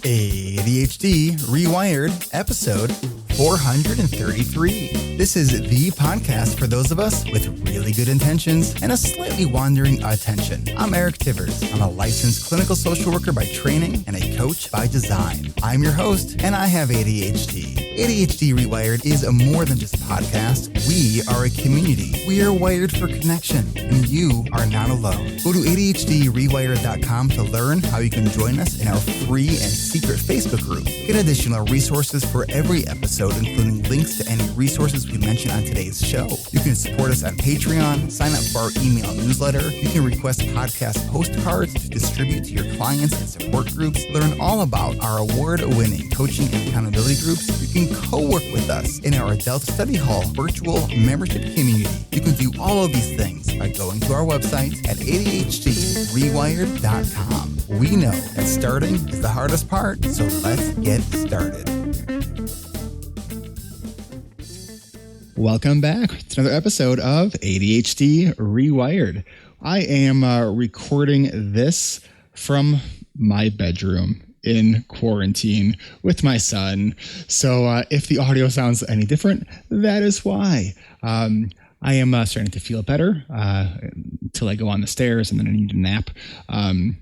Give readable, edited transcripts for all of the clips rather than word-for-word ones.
ADHD Rewired, episode 433. This is the podcast for those of us with really good intentions and a slightly wandering attention. I'm Eric Tivers. I'm a licensed clinical social worker by training and a coach by design. I'm your host, and I have ADHD. ADHD Rewired is more than just a podcast. We are a community. We are wired for connection, and you are not alone. Go to ADHDrewired.com to learn how you can join us in our free and secret Facebook group. Get additional resources for every episode, including links to any resources we mention on today's show. You can support us on Patreon, sign up for our email newsletter. You can request podcast postcards to distribute to your clients and support groups. Learn all about our award-winning coaching and accountability groups. You can co-work with us in our Adult Study Hall virtual membership community. You can do all of these things by going to our website at ADHDrewired.com. We know that starting is the hardest part, so let's get started. Welcome back to another episode of ADHD Rewired. I am recording this from my bedroom in quarantine with my son. So if the audio sounds any different, that is why. I am starting to feel better until I go on the stairs and then I need a nap. And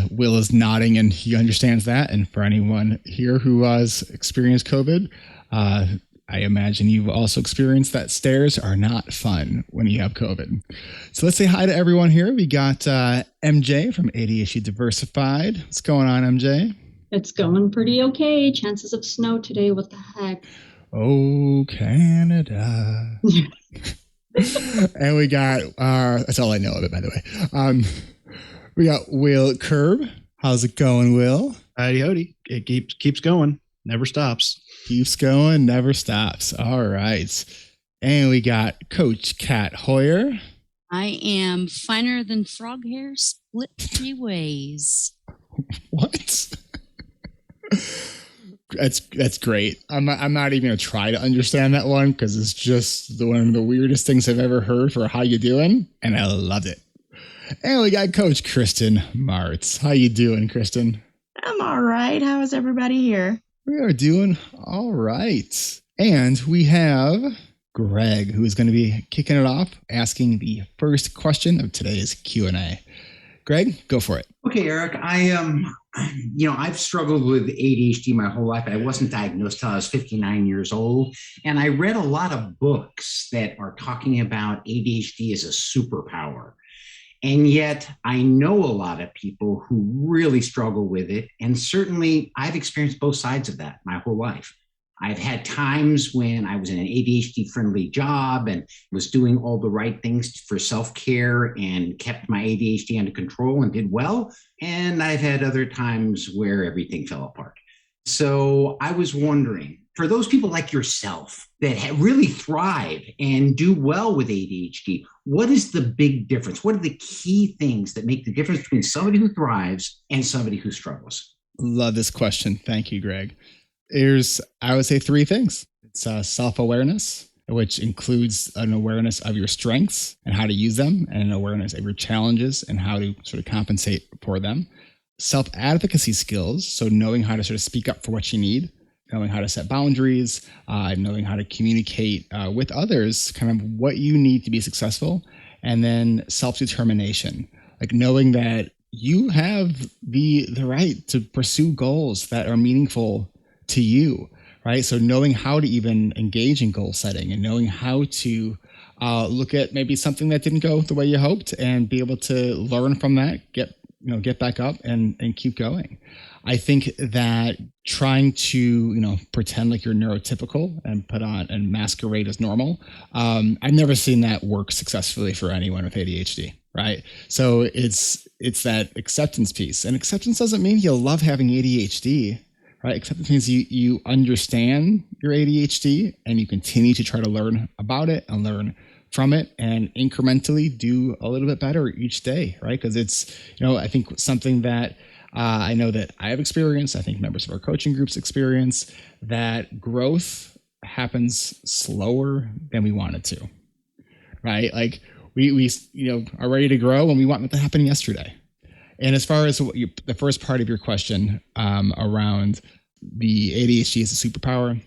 Will is nodding and he understands that. And for anyone here who has experienced COVID, I imagine you've also experienced that stairs are not fun when you have COVID. So let's say hi to everyone here. We got MJ from ADHD Diversified. What's going on, MJ? It's going pretty okay. Chances of snow today. What the heck? Oh, Canada. And we got, that's all I know of it, by the way. We got Will Curb. How's it going, Will? Howdy. It keeps going. Never stops. Keeps going, never stops. All right. And we got Coach Kat Hoyer. I am finer than frog hair, split 3 ways. What? That's great. I'm not even gonna try to understand that one because it's just one of the weirdest things I've ever heard for how you doing, and I loved it. And we got Coach Kristen Martz. How you doing, Kristen? I'm all right. How is everybody here? We are doing all right. And we have Greg, who is going to be kicking it off, asking the first question of today's Q&A. Greg, go for it. Okay, Eric. I've struggled with ADHD my whole life. I wasn't diagnosed till I was 59 years old. And I read a lot of books that are talking about ADHD as a superpower. And yet I know a lot of people who really struggle with it. And certainly I've experienced both sides of that my whole life. I've had times when I was in an ADHD-friendly job and was doing all the right things for self-care and kept my ADHD under control and did well. And I've had other times where everything fell apart. So I was wondering, for those people like yourself that really thrive and do well with ADHD, what is the big difference? What are the key things that make the difference between somebody who thrives and somebody who struggles? Love this question. Thank you, Greg. I would say 3 things. It's self-awareness, which includes an awareness of your strengths and how to use them, and an awareness of your challenges and how to sort of compensate for them. Self-advocacy skills, so knowing how to sort of speak up for what you need, knowing how to set boundaries, knowing how to communicate with others, kind of what you need to be successful, and then self-determination, like knowing that you have the right to pursue goals that are meaningful to you, right? So knowing how to even engage in goal setting and knowing how to look at maybe something that didn't go the way you hoped and be able to learn from that, get back up and keep going. I think that trying to, pretend like you're neurotypical and put on and masquerade as normal, I've never seen that work successfully for anyone with ADHD, right? So it's that acceptance piece. And acceptance doesn't mean you love having ADHD, right? Acceptance means you understand your ADHD and you continue to try to learn about it and learn from it and incrementally do a little bit better each day, right? Because it's, I think something that I know that I have experienced, I think members of our coaching groups experience, that growth happens slower than we want it to, right? Like we are ready to grow and we want it to happen yesterday. And as far as the first part of your question around the ADHD as a superpower,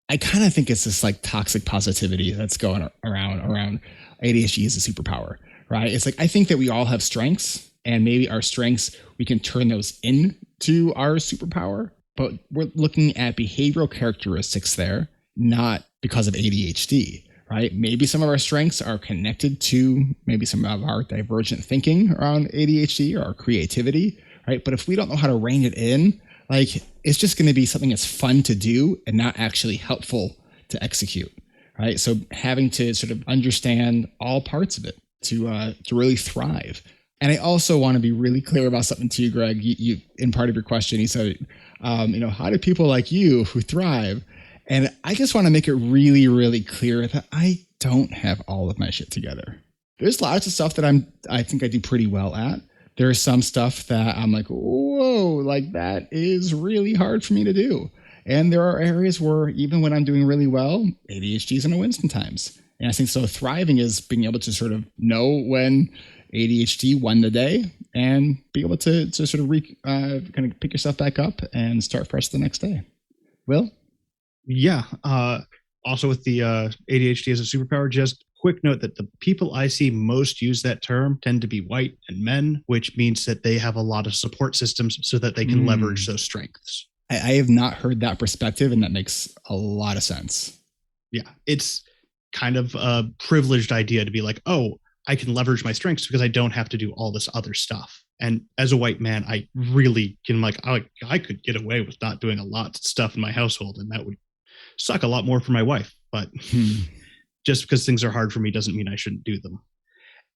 I kind of think it's this like toxic positivity that's going around ADHD as a superpower, right? It's like, I think that we all have strengths, and maybe our strengths, we can turn those into our superpower, but we're looking at behavioral characteristics there, not because of ADHD, right? Maybe some of our strengths are connected to maybe some of our divergent thinking around ADHD or our creativity, right? But if we don't know how to rein it in, like, it's just going to be something that's fun to do and not actually helpful to execute, right? So having to sort of understand all parts of it to really thrive. And I also want to be really clear about something to you, Greg. You in part of your question, you said, how do people like you who thrive? And I just want to make it really, really clear that I don't have all of my shit together. There's lots of stuff that I think I do pretty well at. There's some stuff that I'm like, whoa, like that is really hard for me to do. And there are areas where even when I'm doing really well, ADHD is going to win sometimes. And I think so thriving is being able to sort of know when ADHD won the day and be able to sort of kind of pick yourself back up and start fresh the next day. Will? Yeah. Also with the ADHD as a superpower, just quick note that the people I see most use that term tend to be white and men, which means that they have a lot of support systems so that they can leverage those strengths. I have not heard that perspective, and that makes a lot of sense. Yeah. It's kind of a privileged idea to be like, oh, I can leverage my strengths because I don't have to do all this other stuff. And as a white man, I really can I could get away with not doing a lot of stuff in my household, and that would suck a lot more for my wife. But just because things are hard for me doesn't mean I shouldn't do them.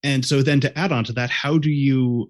And so then to add on to that, how do you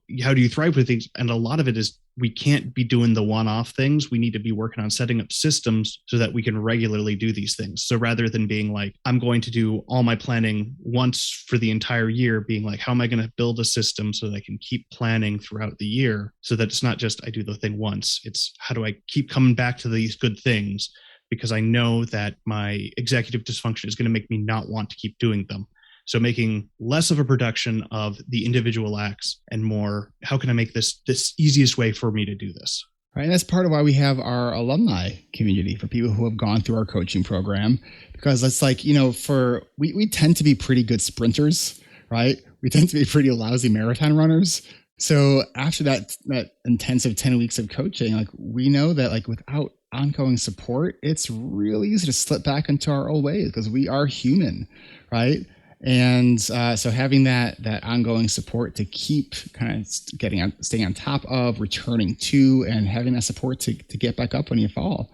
thrive with things? And a lot of it is we can't be doing the one-off things. We need to be working on setting up systems so that we can regularly do these things. So rather than being like, I'm going to do all my planning once for the entire year, being like, how am I going to build a system so that I can keep planning throughout the year so that it's not just I do the thing once. It's how do I keep coming back to these good things, because I know that my executive dysfunction is going to make me not want to keep doing them. So making less of a production of the individual acts and more, how can I make this easiest way for me to do this? Right. And that's part of why we have our alumni community for people who have gone through our coaching program, because it's like, we tend to be pretty good sprinters, right? We tend to be pretty lousy marathon runners. So after that intensive 10 weeks of coaching, like we know that like without ongoing support, it's really easy to slip back into our old ways because we are human, right? And so having that ongoing support to keep kind of staying on top of, returning to, and having that support to get back up when you fall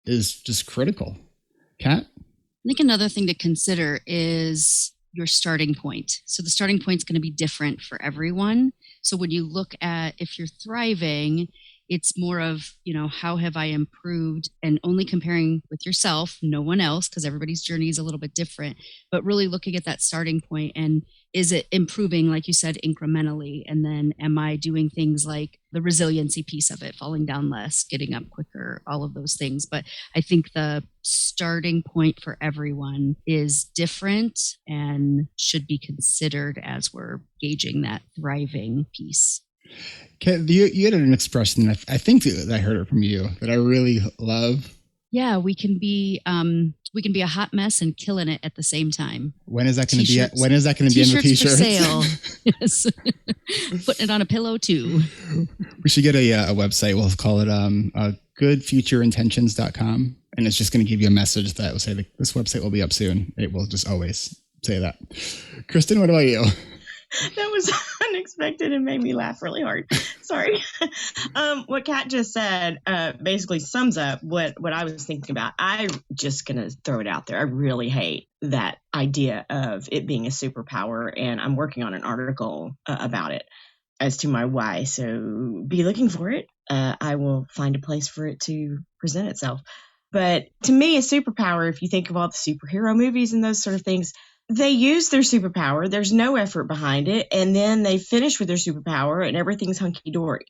is just critical. Kat? I think another thing to consider is your starting point. So the starting point is going to be different for everyone. So when you look at if you're thriving, it's more of, how have I improved, and only comparing with yourself, no one else, because everybody's journey is a little bit different, but really looking at that starting point and is it improving, like you said, incrementally? And then am I doing things like the resiliency piece of it, falling down less, getting up quicker, all of those things. But I think the starting point for everyone is different and should be considered as we're gauging that thriving piece. Kat, you had an expression, I think that I heard it from you, that I really love. Yeah, we can be a hot mess and killing it at the same time. When is that going to be? When is that going to be in the t-shirts? For sale. Yes, putting it on a pillow too. We should get a website. We'll call it goodfutureintentions.com, and it's just going to give you a message that will say this website will be up soon. It will just always say that. Kristen, what about you? That was unexpected and made me laugh really hard. Sorry. What Kat just said basically sums up what I was thinking about. I'm just going to throw it out there. I really hate that idea of it being a superpower, and I'm working on an article about it as to my why. So be looking for it. I will find a place for it to present itself. But to me, a superpower, if you think of all the superhero movies and those sort of things, they use their superpower. There's no effort behind it. And then they finish with their superpower and everything's hunky-dory.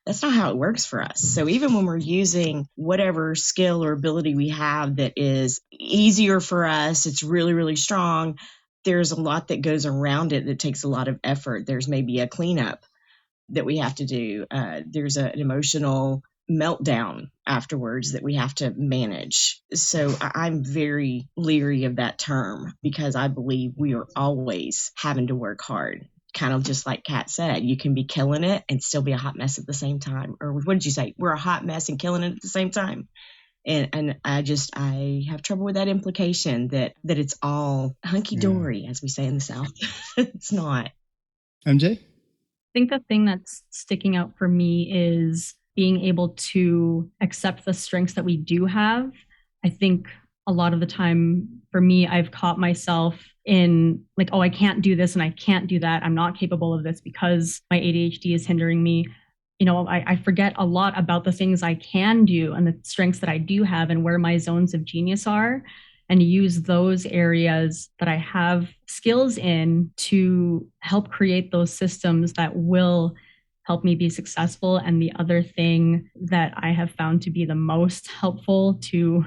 That's not how it works for us. So even when we're using whatever skill or ability we have that is easier for us, it's really, really strong, there's a lot that goes around it that takes a lot of effort. There's maybe a cleanup that we have to do. There's an emotional meltdown afterwards that we have to manage. So I'm very leery of that term because I believe we are always having to work hard. Kind of just like Kat said, you can be killing it and still be a hot mess at the same time. Or what did you say? We're a hot mess and killing it at the same time. And I have trouble with that implication that it's all hunky dory, as we say in the South. It's not. MJ? I think the thing that's sticking out for me is being able to accept the strengths that we do have. I think a lot of the time for me, I've caught myself in like, oh, I can't do this and I can't do that. I'm not capable of this because my ADHD is hindering me. You know, I forget a lot about the things I can do and the strengths that I do have and where my zones of genius are, and use those areas that I have skills in to help create those systems that will help me be successful. And the other thing that I have found to be the most helpful to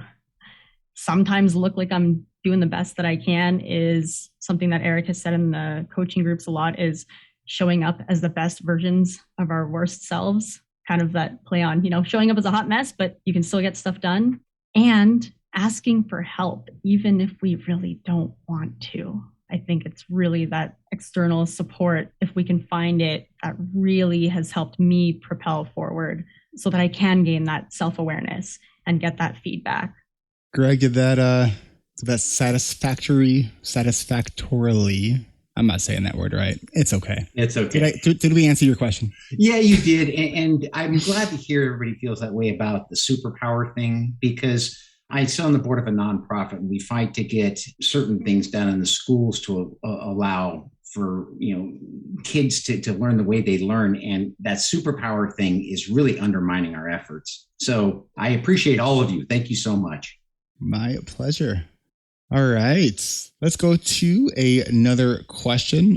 sometimes look like I'm doing the best that I can is something that Eric has said in the coaching groups a lot, is showing up as the best versions of our worst selves. Kind of that play on, you know, showing up as a hot mess, but you can still get stuff done, and asking for help, even if we really don't want to. I think it's really that external support, if we can find it, that really has helped me propel forward so that I can gain that self-awareness and get that feedback. Greg, did that satisfactorily, I'm not saying that word right. It's okay. It's okay. Did we answer your question? Yeah, you did. And I'm glad to hear everybody feels that way about the superpower thing, because I sit on the board of a nonprofit and we fight to get certain things done in the schools to allow for, you know, kids to learn the way they learn. And that superpower thing is really undermining our efforts. So I appreciate all of you. Thank you so much. My pleasure. All right, let's go to another question.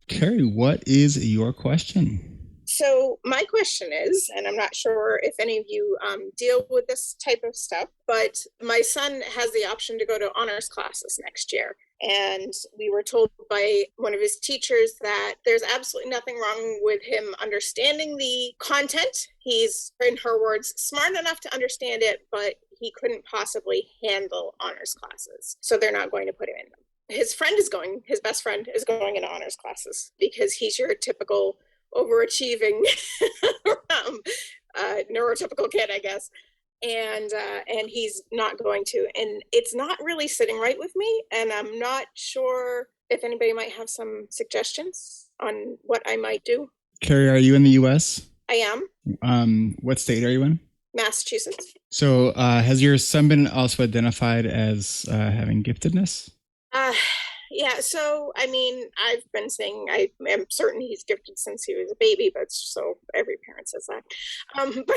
Carrie, what is your question? So my question is, and I'm not sure if any of you deal with this type of stuff, but my son has the option to go to honors classes next year. And we were told by one of his teachers that there's absolutely nothing wrong with him understanding the content. He's, in her words, smart enough to understand it, but he couldn't possibly handle honors classes. So they're not going to put him in them. His best friend is going in honors classes because he's your typical overachieving neurotypical kid, I guess. And he's not going to. And it's not really sitting right with me. And I'm not sure if anybody might have some suggestions on what I might do. Carrie, are you in the U.S.? I am. What state are you in? Massachusetts. So has your son been also identified as having giftedness? Yeah, so, I mean, I've been saying I am certain he's gifted since he was a baby, but so every parent says that. But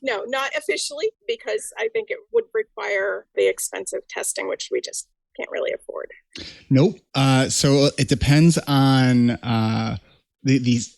no, not officially, because I think it would require the expensive testing, which we just can't really afford. Nope. So it depends on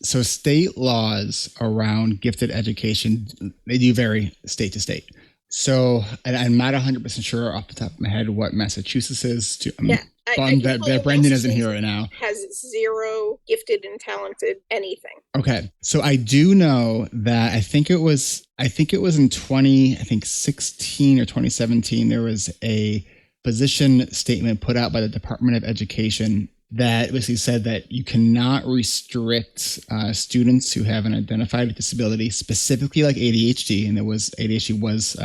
so state laws around gifted education, they do vary state to state. So, and I'm not 100% sure off the top of my head what Massachusetts is. That Brendan isn't here right now. Has zero gifted and talented anything. Okay, so I do know that I think it was in 2016 or 2017. There was a position statement put out by the Department of Education that basically said that you cannot restrict students who have an identified disability, specifically like ADHD, and ADHD was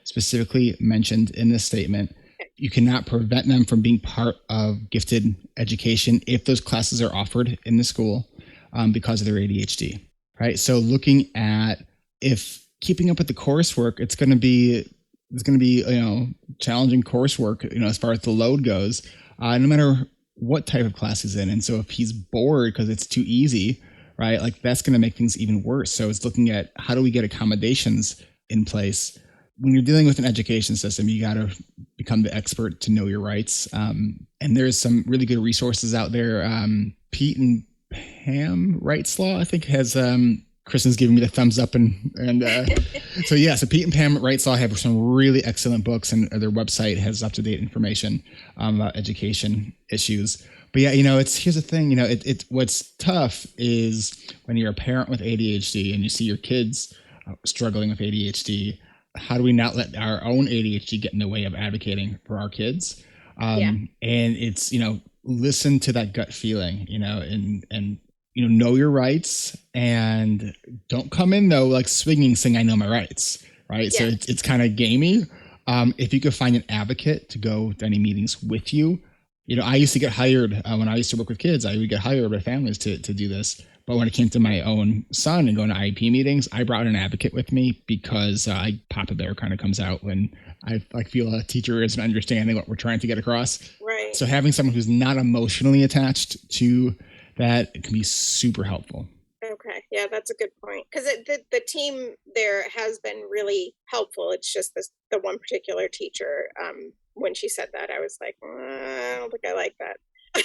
specifically mentioned in this statement. You cannot prevent them from being part of gifted education if those classes are offered in the school because of their ADHD, right? So looking at if keeping up with the coursework, it's going to be challenging coursework, as far as the load goes, no matter what type of class he's in. And so if he's bored because it's too easy, right, like that's going to make things even worse. So it's looking at how do we get accommodations in place. When you're dealing with an education system, you got to become the expert to know your rights. And there's some really good resources out there. Pete and Pam Rights Law, I think, has Kristen's giving me the thumbs up, and so yeah. So Pete and Pam Wrightslaw have some really excellent books, and their website has up-to-date information about education issues. But yeah, here's the thing. What's tough is when you're a parent with ADHD and you see your kids struggling with ADHD. How do we not let our own ADHD get in the way of advocating for our kids? And it's listen to that gut feeling, and know your rights, and don't come in though like swinging, saying I know my rights, right? Yeah. So it's kind of gamey. If you could find an advocate to go to any meetings with you, I used to get hired when I used to work with kids. I would get hired by families to do this. But when it came to my own son and going to IEP meetings, I brought an advocate with me because Papa Bear kind of comes out when I feel a teacher isn't understanding what we're trying to get across. Right. So having someone who's not emotionally attached to that can be super helpful. Okay. Yeah, that's a good point. Because the team there has been really helpful. It's just the one particular teacher. When she said that, I was like, I don't think I like that.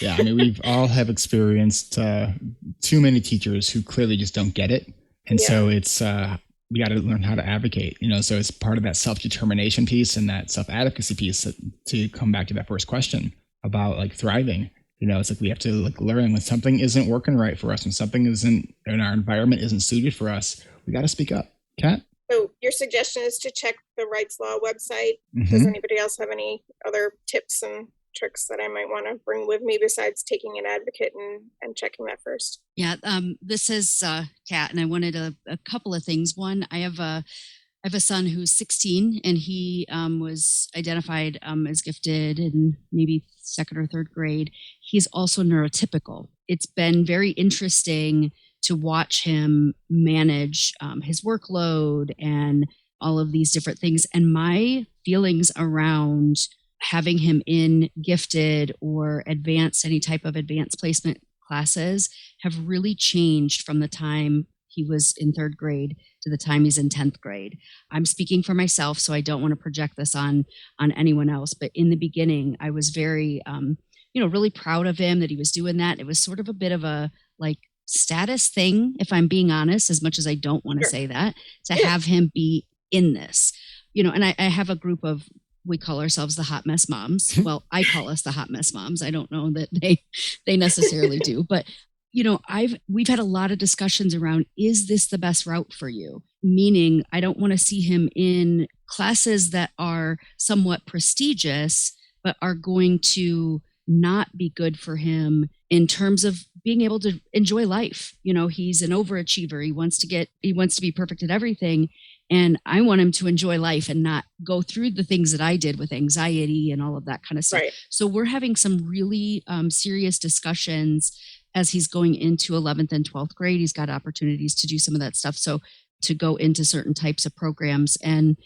Yeah, I mean, we've all have experienced too many teachers who clearly just don't get it. And so it's, we got to learn how to advocate, so it's part of that self-determination piece and that self-advocacy piece to come back to that first question about like thriving. It's like we have to like learn when something isn't working right for us, when something isn't in our environment isn't suited for us, we got to speak up. Kat? So your suggestion is to check the Wrightslaw website. Mm-hmm. Does anybody else have any other tips and tricks that I might want to bring with me besides taking an advocate and checking that first? Yeah, this is Kat, and I wanted a couple of things. One, I have a son who's 16, and he was identified as gifted in maybe second or third grade. He's also neurotypical. It's been very interesting to watch him manage his workload and all of these different things. And my feelings around having him in gifted or advanced, any type of advanced placement classes have really changed from the time he was in third grade to the time he's in 10th grade. I'm speaking for myself, so I don't want to project this on anyone else. But in the beginning, I was very, really proud of him that he was doing that. It was sort of a bit of a like status thing, if I'm being honest, as much as I don't want to say that, to have him be in this, and I have a group of, we call ourselves the hot mess moms. Well, I call us the hot mess moms. I don't know that they necessarily do, but we've had a lot of discussions around, is this the best route for you? Meaning I don't want to see him in classes that are somewhat prestigious, but are going to not be good for him in terms of being able to enjoy life. He's an overachiever. He wants to be perfect at everything. And I want him to enjoy life and not go through the things that I did with anxiety and all of that kind of stuff. Right. So we're having some really serious discussions as he's going into 11th and 12th grade. He's got opportunities to do some of that stuff. So to go into certain types of programs. And,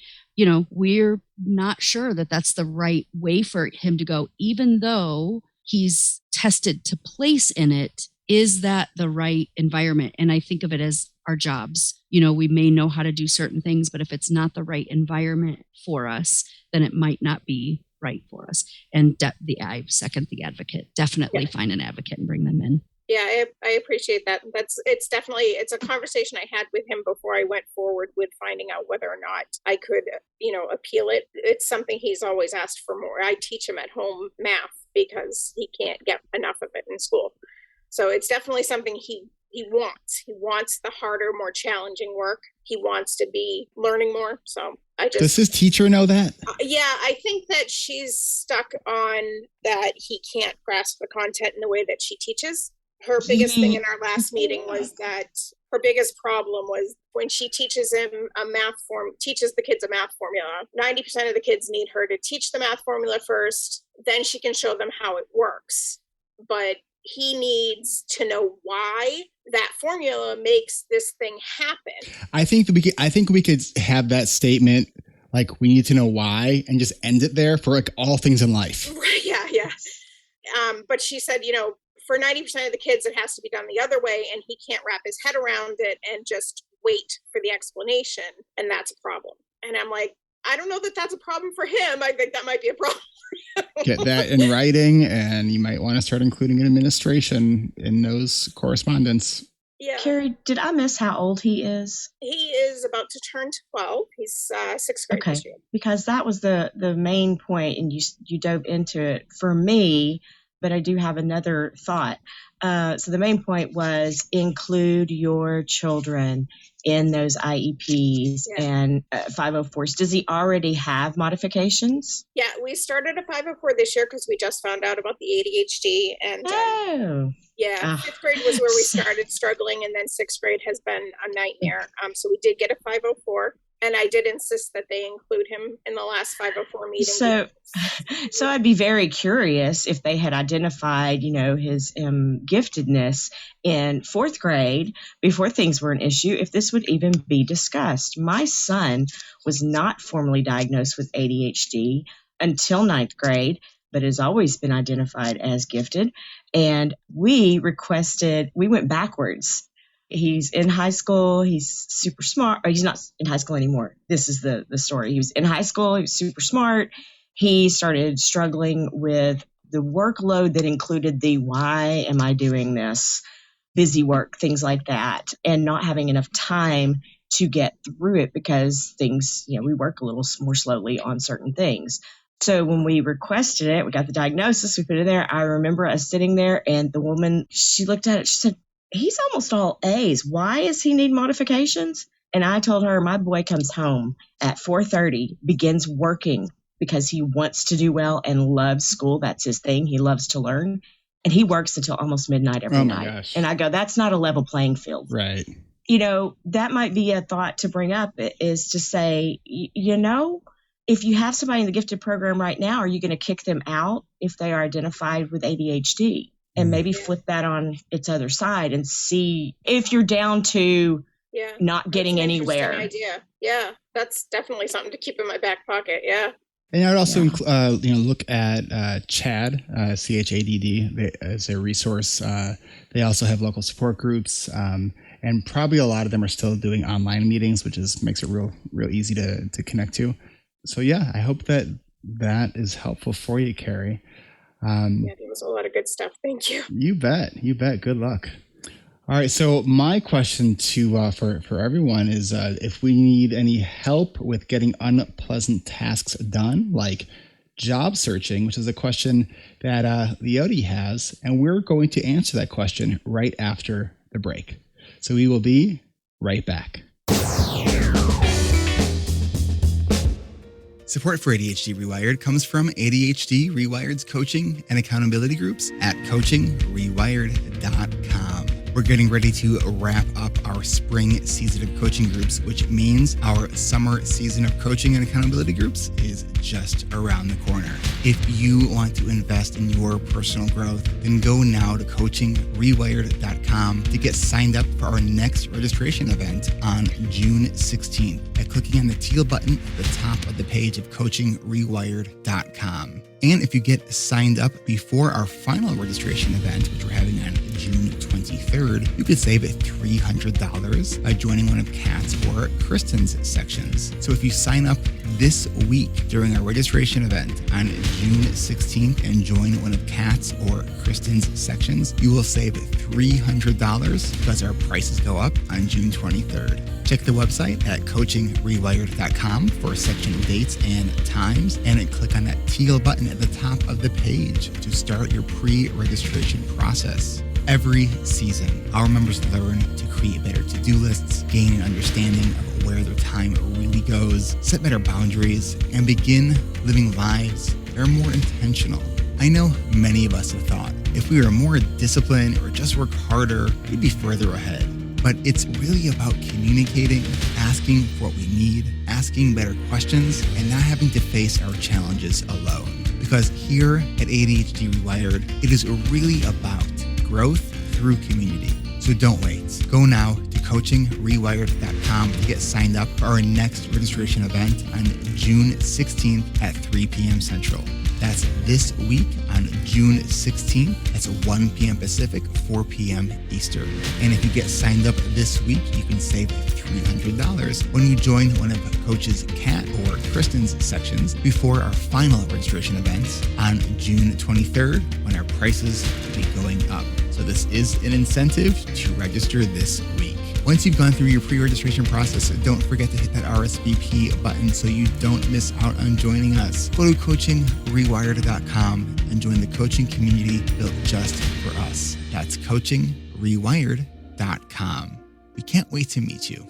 we're not sure that that's the right way for him to go, even though he's tested to place in it. Is that the right environment? And I think of it as our jobs. We may know how to do certain things, but if it's not the right environment for us, then it might not be right for us. And I second the advocate. Definitely find an advocate and bring them in. Yeah, I appreciate that. It's a conversation I had with him before I went forward with finding out whether or not I could, appeal it. It's something he's always asked for more. I teach him at home math because he can't get enough of it in school. So it's definitely something he wants. He wants the harder, more challenging work. He wants to be learning more. So does his teacher know that? I think that she's stuck on that he can't grasp the content in the way that she teaches. Her biggest thing in our last meeting was that her biggest problem was when she teaches the kids a math formula, 90% of the kids need her to teach the math formula first, then she can show them how it works. But he needs to know why that formula makes this thing happen. I think we could have that statement, like, we need to know why, and just end it there for like all things in life. Right, yeah. But she said, for 90% of the kids, it has to be done the other way, and he can't wrap his head around it and just wait for the explanation, and that's a problem. And I'm like, I don't know that that's a problem for him. I think that might be a problem for him. Get that in writing, and you might want to start including an administration in those correspondence. Yeah. Carrie, did I miss how old he is? He is about to turn 12. He's 6th grade this year. Because that was the main point, and you dove into it for me, but I do have another thought. So the main point was include your children in those IEPs and 504s. Does he already have modifications? Yeah, we started a 504 this year because we just found out about the ADHD. And 5th grade was where we started struggling, and then 6th grade has been a nightmare. So we did get a 504. And I did insist that they include him in the last 504 meeting. So I'd be very curious if they had identified, his giftedness in 4th grade before things were an issue, if this would even be discussed. My son was not formally diagnosed with ADHD until 9th grade, but has always been identified as gifted. And we went backwards. He's in high school. He's super smart. He's not in high school anymore. This is the story. He was in high school. He was super smart. He started struggling with the workload that included the why am I doing this? Busy work, things like that, and not having enough time to get through it because things, we work a little more slowly on certain things. So when we requested it, we got the diagnosis, we put it there. I remember us sitting there, and the woman, she looked at it, she said, he's almost all A's. Why does he need modifications? And I told her, my boy comes home at 4:30, begins working because he wants to do well and loves school. That's his thing. He loves to learn. And he works until almost midnight every night. Gosh. And I go, that's not a level playing field. Right. That might be a thought to bring up, is to say, if you have somebody in the gifted program right now, are you going to kick them out if they are identified with ADHD? And maybe flip that on its other side and see if you're down to not getting anywhere. Idea. Yeah, that's definitely something to keep in my back pocket. Yeah. And I would also look at CHADD, CHADD, as a resource. They also have local support groups, and probably a lot of them are still doing online meetings, which makes it real easy to connect to. So I hope that is helpful for you, Carrie. There was a lot of good stuff. Thank you. You bet. Good luck. All right. So my question for everyone is, if we need any help with getting unpleasant tasks done, like job searching, which is a question that the Odie has, and we're going to answer that question right after the break. So we will be right back. Support for ADHD Rewired comes from ADHD Rewired's coaching and accountability groups at coachingrewired.com. We're getting ready to wrap up our spring season of coaching groups, which means our summer season of coaching and accountability groups is just around the corner. If you want to invest in your personal growth, then go now to coachingrewired.com to get signed up for our next registration event on June 16th by clicking on the teal button at the top of the page of coachingrewired.com. And if you get signed up before our final registration event, which we're having on June 23rd, you could save $300 by joining one of Kat's or Kristen's sections. So if you sign up this week during our registration event on June 16th and join one of Kat's or Kristen's sections, you will save $300 because our prices go up on June 23rd. Check the website at coachingrewired.com for section dates and times, and click on that teal button at the top of the page to start your pre-registration process. Every season, our members learn to create better to-do lists, gain an understanding of where their time really goes, set better boundaries, and begin living lives that are more intentional. I know many of us have thought if we were more disciplined or just work harder, we'd be further ahead. But it's really about communicating, asking for what we need, asking better questions, and not having to face our challenges alone. Because here at ADHD Rewired, it is really about growth through community. So don't wait. Go now to coachingrewired.com to get signed up for our next registration event on June 16th at 3 p.m. Central. That's this week on June 16th. That's 1 p.m. Pacific, 4 p.m. Eastern. And if you get signed up this week, you can save $300 when you join one of Coach's Kat or Kristen's sections before our final registration event on June 23rd, when our prices will be going up. So this is an incentive to register this week. Once you've gone through your pre-registration process, don't forget to hit that RSVP button so you don't miss out on joining us. Go to coachingrewired.com and join the coaching community built just for us. That's coachingrewired.com. We can't wait to meet you.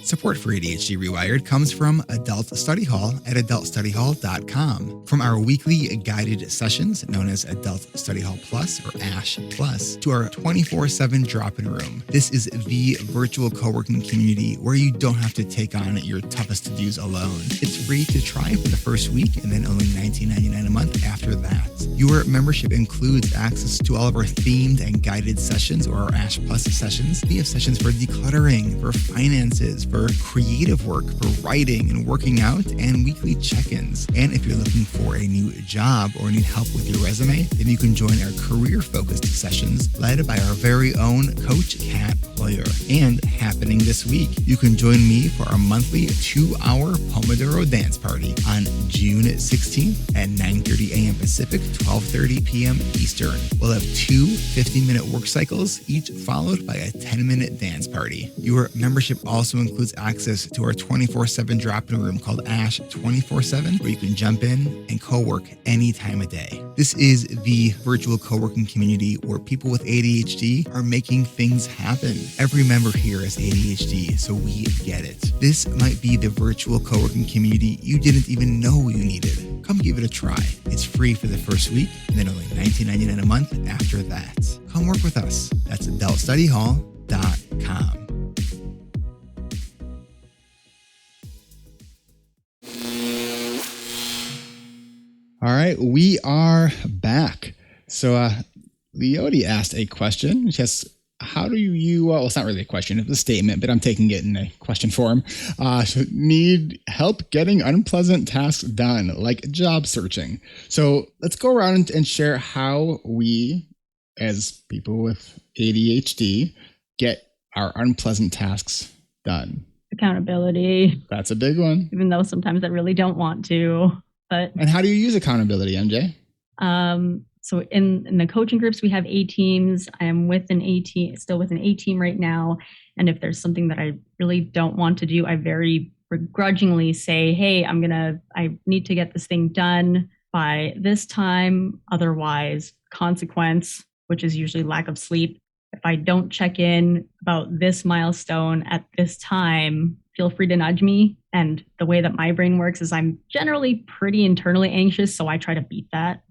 Support for ADHD Rewired comes from Adult Study Hall at adultstudyhall.com. From our weekly guided sessions known as Adult Study Hall Plus or ASH Plus to our 24/7 drop-in room. This is the virtual co-working community where you don't have to take on your toughest to-dos alone. It's free to try for the first week and then only $19.99 a month after that. Your membership includes access to all of our themed and guided sessions or our ASH Plus sessions. We have sessions for decluttering, for finances, for creative work, for writing and working out, and weekly check-ins. And if you're looking for a new job or need help with your resume, then you can join our career-focused sessions led by our very own Coach Kat Hoyer. And happening this week, you can join me for our monthly 2-hour Pomodoro dance party on June 16th at 9:30 a.m. Pacific, 12:30 p.m. Eastern. We'll have 2 50-minute work cycles, each followed by a 10-minute dance party. Your membership also includes access to our 24/7 drop-in room called ASH 24/7, where you can jump in and co-work any time of day. This is the virtual co-working community where people with ADHD are making things happen. Every member here has ADHD, so we get it. This might be the virtual co-working community you didn't even know you needed. Come give it a try. It's free for the first week and then only $19.99 a month after that. Come work with us. That's adultstudyhall.com. All right, we are back. So Leotie asked a question. She asks, how do you, well, it's not really a question, it's a statement, but I'm taking it in a question form. Need help getting unpleasant tasks done, like job searching. So let's go around and share how we, as people with ADHD, get our unpleasant tasks done. Accountability. That's a big one. Even though sometimes I really don't want to. And how do you use accountability, MJ? So in the coaching groups, we have A teams. I am with an A team, still with an A team right now. And if there's something that I really don't want to do, I very begrudgingly say, hey, I need to get this thing done by this time. Otherwise, consequence, which is usually lack of sleep. If I don't check in about this milestone at this time, feel free to nudge me. And the way that my brain works is I'm generally pretty internally anxious, so I try to beat that.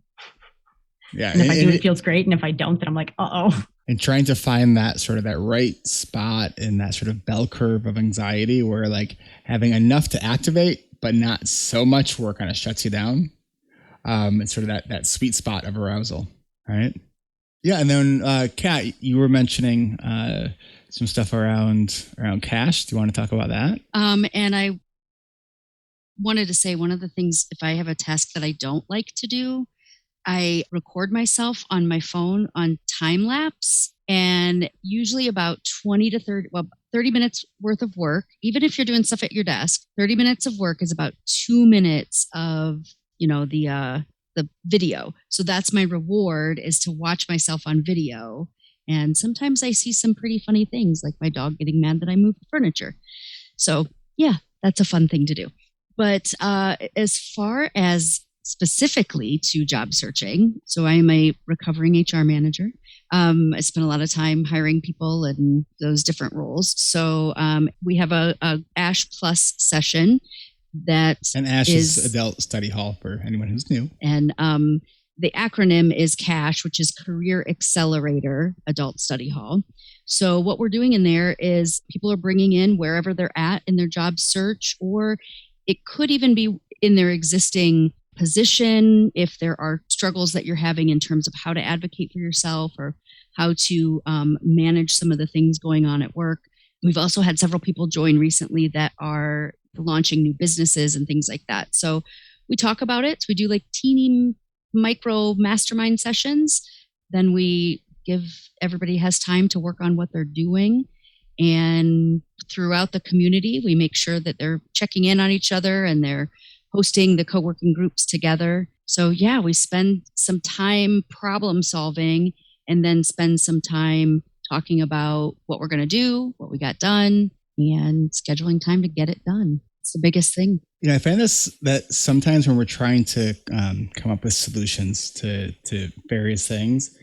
Yeah. And if I do, it feels great. And if I don't, then I'm like, uh-oh. And trying to find that sort of that right spot in that sort of bell curve of anxiety where like having enough to activate, but not so much where it kind of shuts you down. It's sort of that sweet spot of arousal. Right. Yeah. And then Kat, you were mentioning some stuff around cash. Do you want to talk about that? And I wanted to say one of the things, if I have a task that I don't like to do, I record myself on my phone on time lapse, and usually about 30 minutes worth of work. Even if you're doing stuff at your desk, 30 minutes of work is about 2 minutes of, the video. So that's my reward, is to watch myself on video. And sometimes I see some pretty funny things, like my dog getting mad that I moved the furniture. So yeah, that's a fun thing to do. But as far as specifically to job searching, so I am a recovering HR manager. I spent a lot of time hiring people in those different roles. So we have a ASH Plus session that and ASH is Adult Study Hall for anyone who's new. And the acronym is CASH, which is Career Accelerator Adult Study Hall. So what we're doing in there is people are bringing in wherever they're at in their job search, or it could even be in their existing position, if there are struggles that you're having in terms of how to advocate for yourself or how to manage some of the things going on at work. We've also had several people join recently that are launching new businesses and things like that. So we talk about it. We do like teeny micro mastermind sessions. Then we everybody has time to work on what they're doing. And throughout the community, we make sure that they're checking in on each other and they're hosting the co-working groups together. So yeah, we spend some time problem solving and then spend some time talking about what we're going to do, what we got done, and scheduling time to get it done. It's the biggest thing. I find this that sometimes when we're trying to come up with solutions to various things,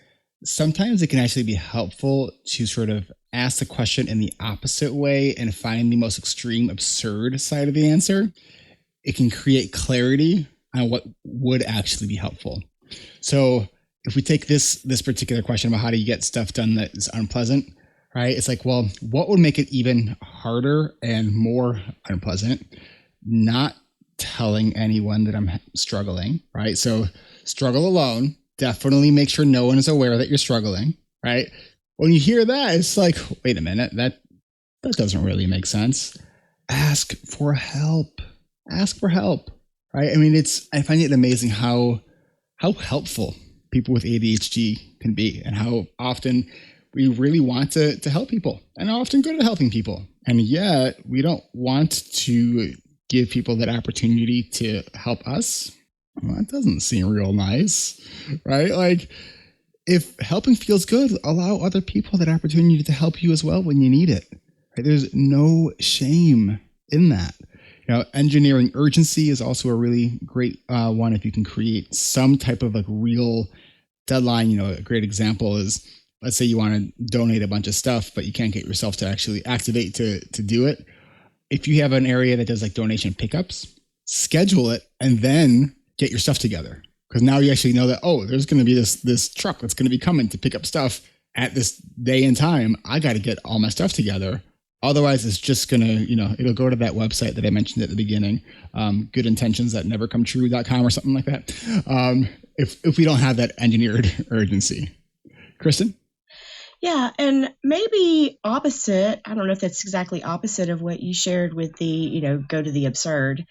sometimes it can actually be helpful to sort of ask the question in the opposite way and find the most extreme, absurd side of the answer. It can create clarity on what would actually be helpful. So if we take this particular question about how do you get stuff done that is unpleasant, right? It's like, well, what would make it even harder and more unpleasant? Not telling anyone that I'm struggling, right? So struggle alone. Definitely make sure no one is aware that you're struggling, right? When you hear that, it's like, wait a minute, that doesn't really make sense. Ask for help. Ask for help, right? I mean, I find it amazing how helpful people with ADHD can be and how often we really want to help people and are often good at helping people. And yet we don't want to give people that opportunity to help us. Well, that doesn't seem real nice, right? Like, if helping feels good, allow other people that opportunity to help you as well when you need it. Right? There's no shame in that. Engineering urgency is also a really great one. If you can create some type of like real deadline, a great example is, let's say you want to donate a bunch of stuff, but you can't get yourself to actually activate to do it. If you have an area that does like donation pickups, schedule it and then get your stuff together. Because now you actually know that, there's going to be this truck that's going to be coming to pick up stuff at this day and time. I got to get all my stuff together. Otherwise, it's just going to, it'll go to that website that I mentioned at the beginning, goodintentions.nevercometrue.com or something like that. If we don't have that engineered urgency. Kristen? Yeah, and maybe opposite, I don't know if that's exactly opposite of what you shared with the, go to the absurd.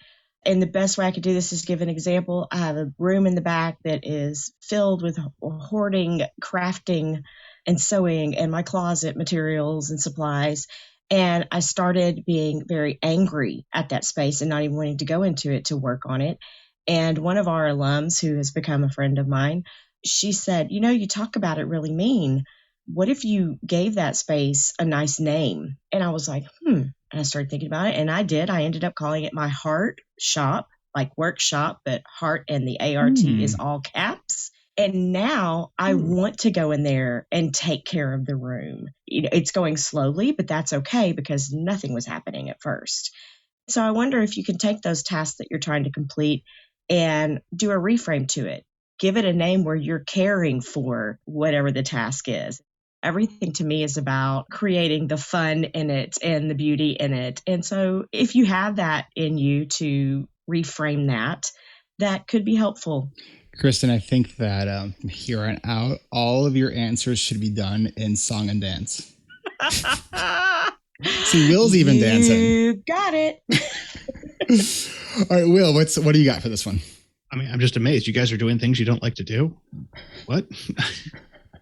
And the best way I could do this is give an example. I have a room in the back that is filled with hoarding, crafting, and sewing, and my closet materials and supplies. And I started being very angry at that space and not even wanting to go into it to work on it. And one of our alums, who has become a friend of mine, she said, you talk about it really mean. What if you gave that space a nice name? And I was like, And I started thinking about it, and I did. I ended up calling it my heart shop, like workshop, but heart and the ART is all caps. And now I want to go in there and take care of the room. It's going slowly, but that's okay because nothing was happening at first. So I wonder if you can take those tasks that you're trying to complete and do a reframe to it. Give it a name where you're caring for whatever the task is. Everything to me is about creating the fun in it and the beauty in it. And so if you have that in you to reframe that could be helpful. Kristen, I think that from here on out, all of your answers should be done in song and dance. See, Will's even dancing. You got it. All right, Will, what do you got for this one? I mean, I'm just amazed. You guys are doing things you don't like to do. What?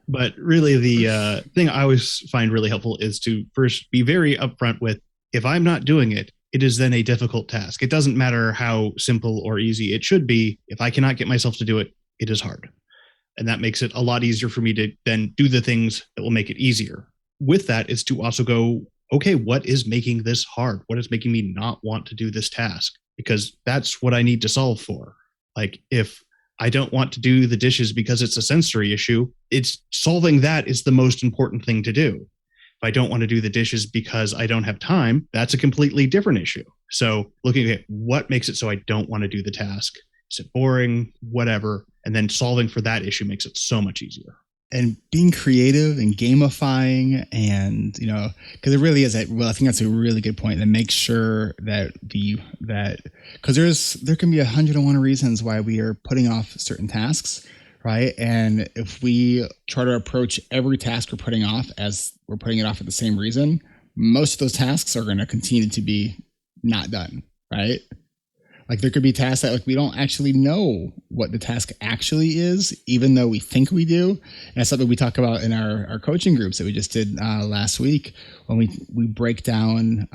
But really, the thing I always find really helpful is to first be very upfront with, if I'm not doing it, it is then a difficult task. It doesn't matter how simple or easy it should be. If I cannot get myself to do it, it is hard. And that makes it a lot easier for me to then do the things that will make it easier. With that is to also go, okay, what is making this hard? What is making me not want to do this task? Because that's what I need to solve for. Like, if I don't want to do the dishes because it's a sensory issue, it's solving that is the most important thing to do. If I don't want to do the dishes because I don't have time, that's a completely different issue. So looking at what makes it so I don't want to do the task, is it boring, whatever, and then solving for that issue makes it so much easier. And being creative and gamifying, and because it really is well, I think that's a really good point. And make sure that because there can be 101 reasons why we are putting off certain tasks, right? And if we try to approach every task we're putting off as we're putting it off for the same reason, most of those tasks are going to continue to be not done, right? Like there could be tasks that like we don't actually know what the task actually is, even though we think we do. And that's something we talk about in our coaching groups that we just did last week when we break down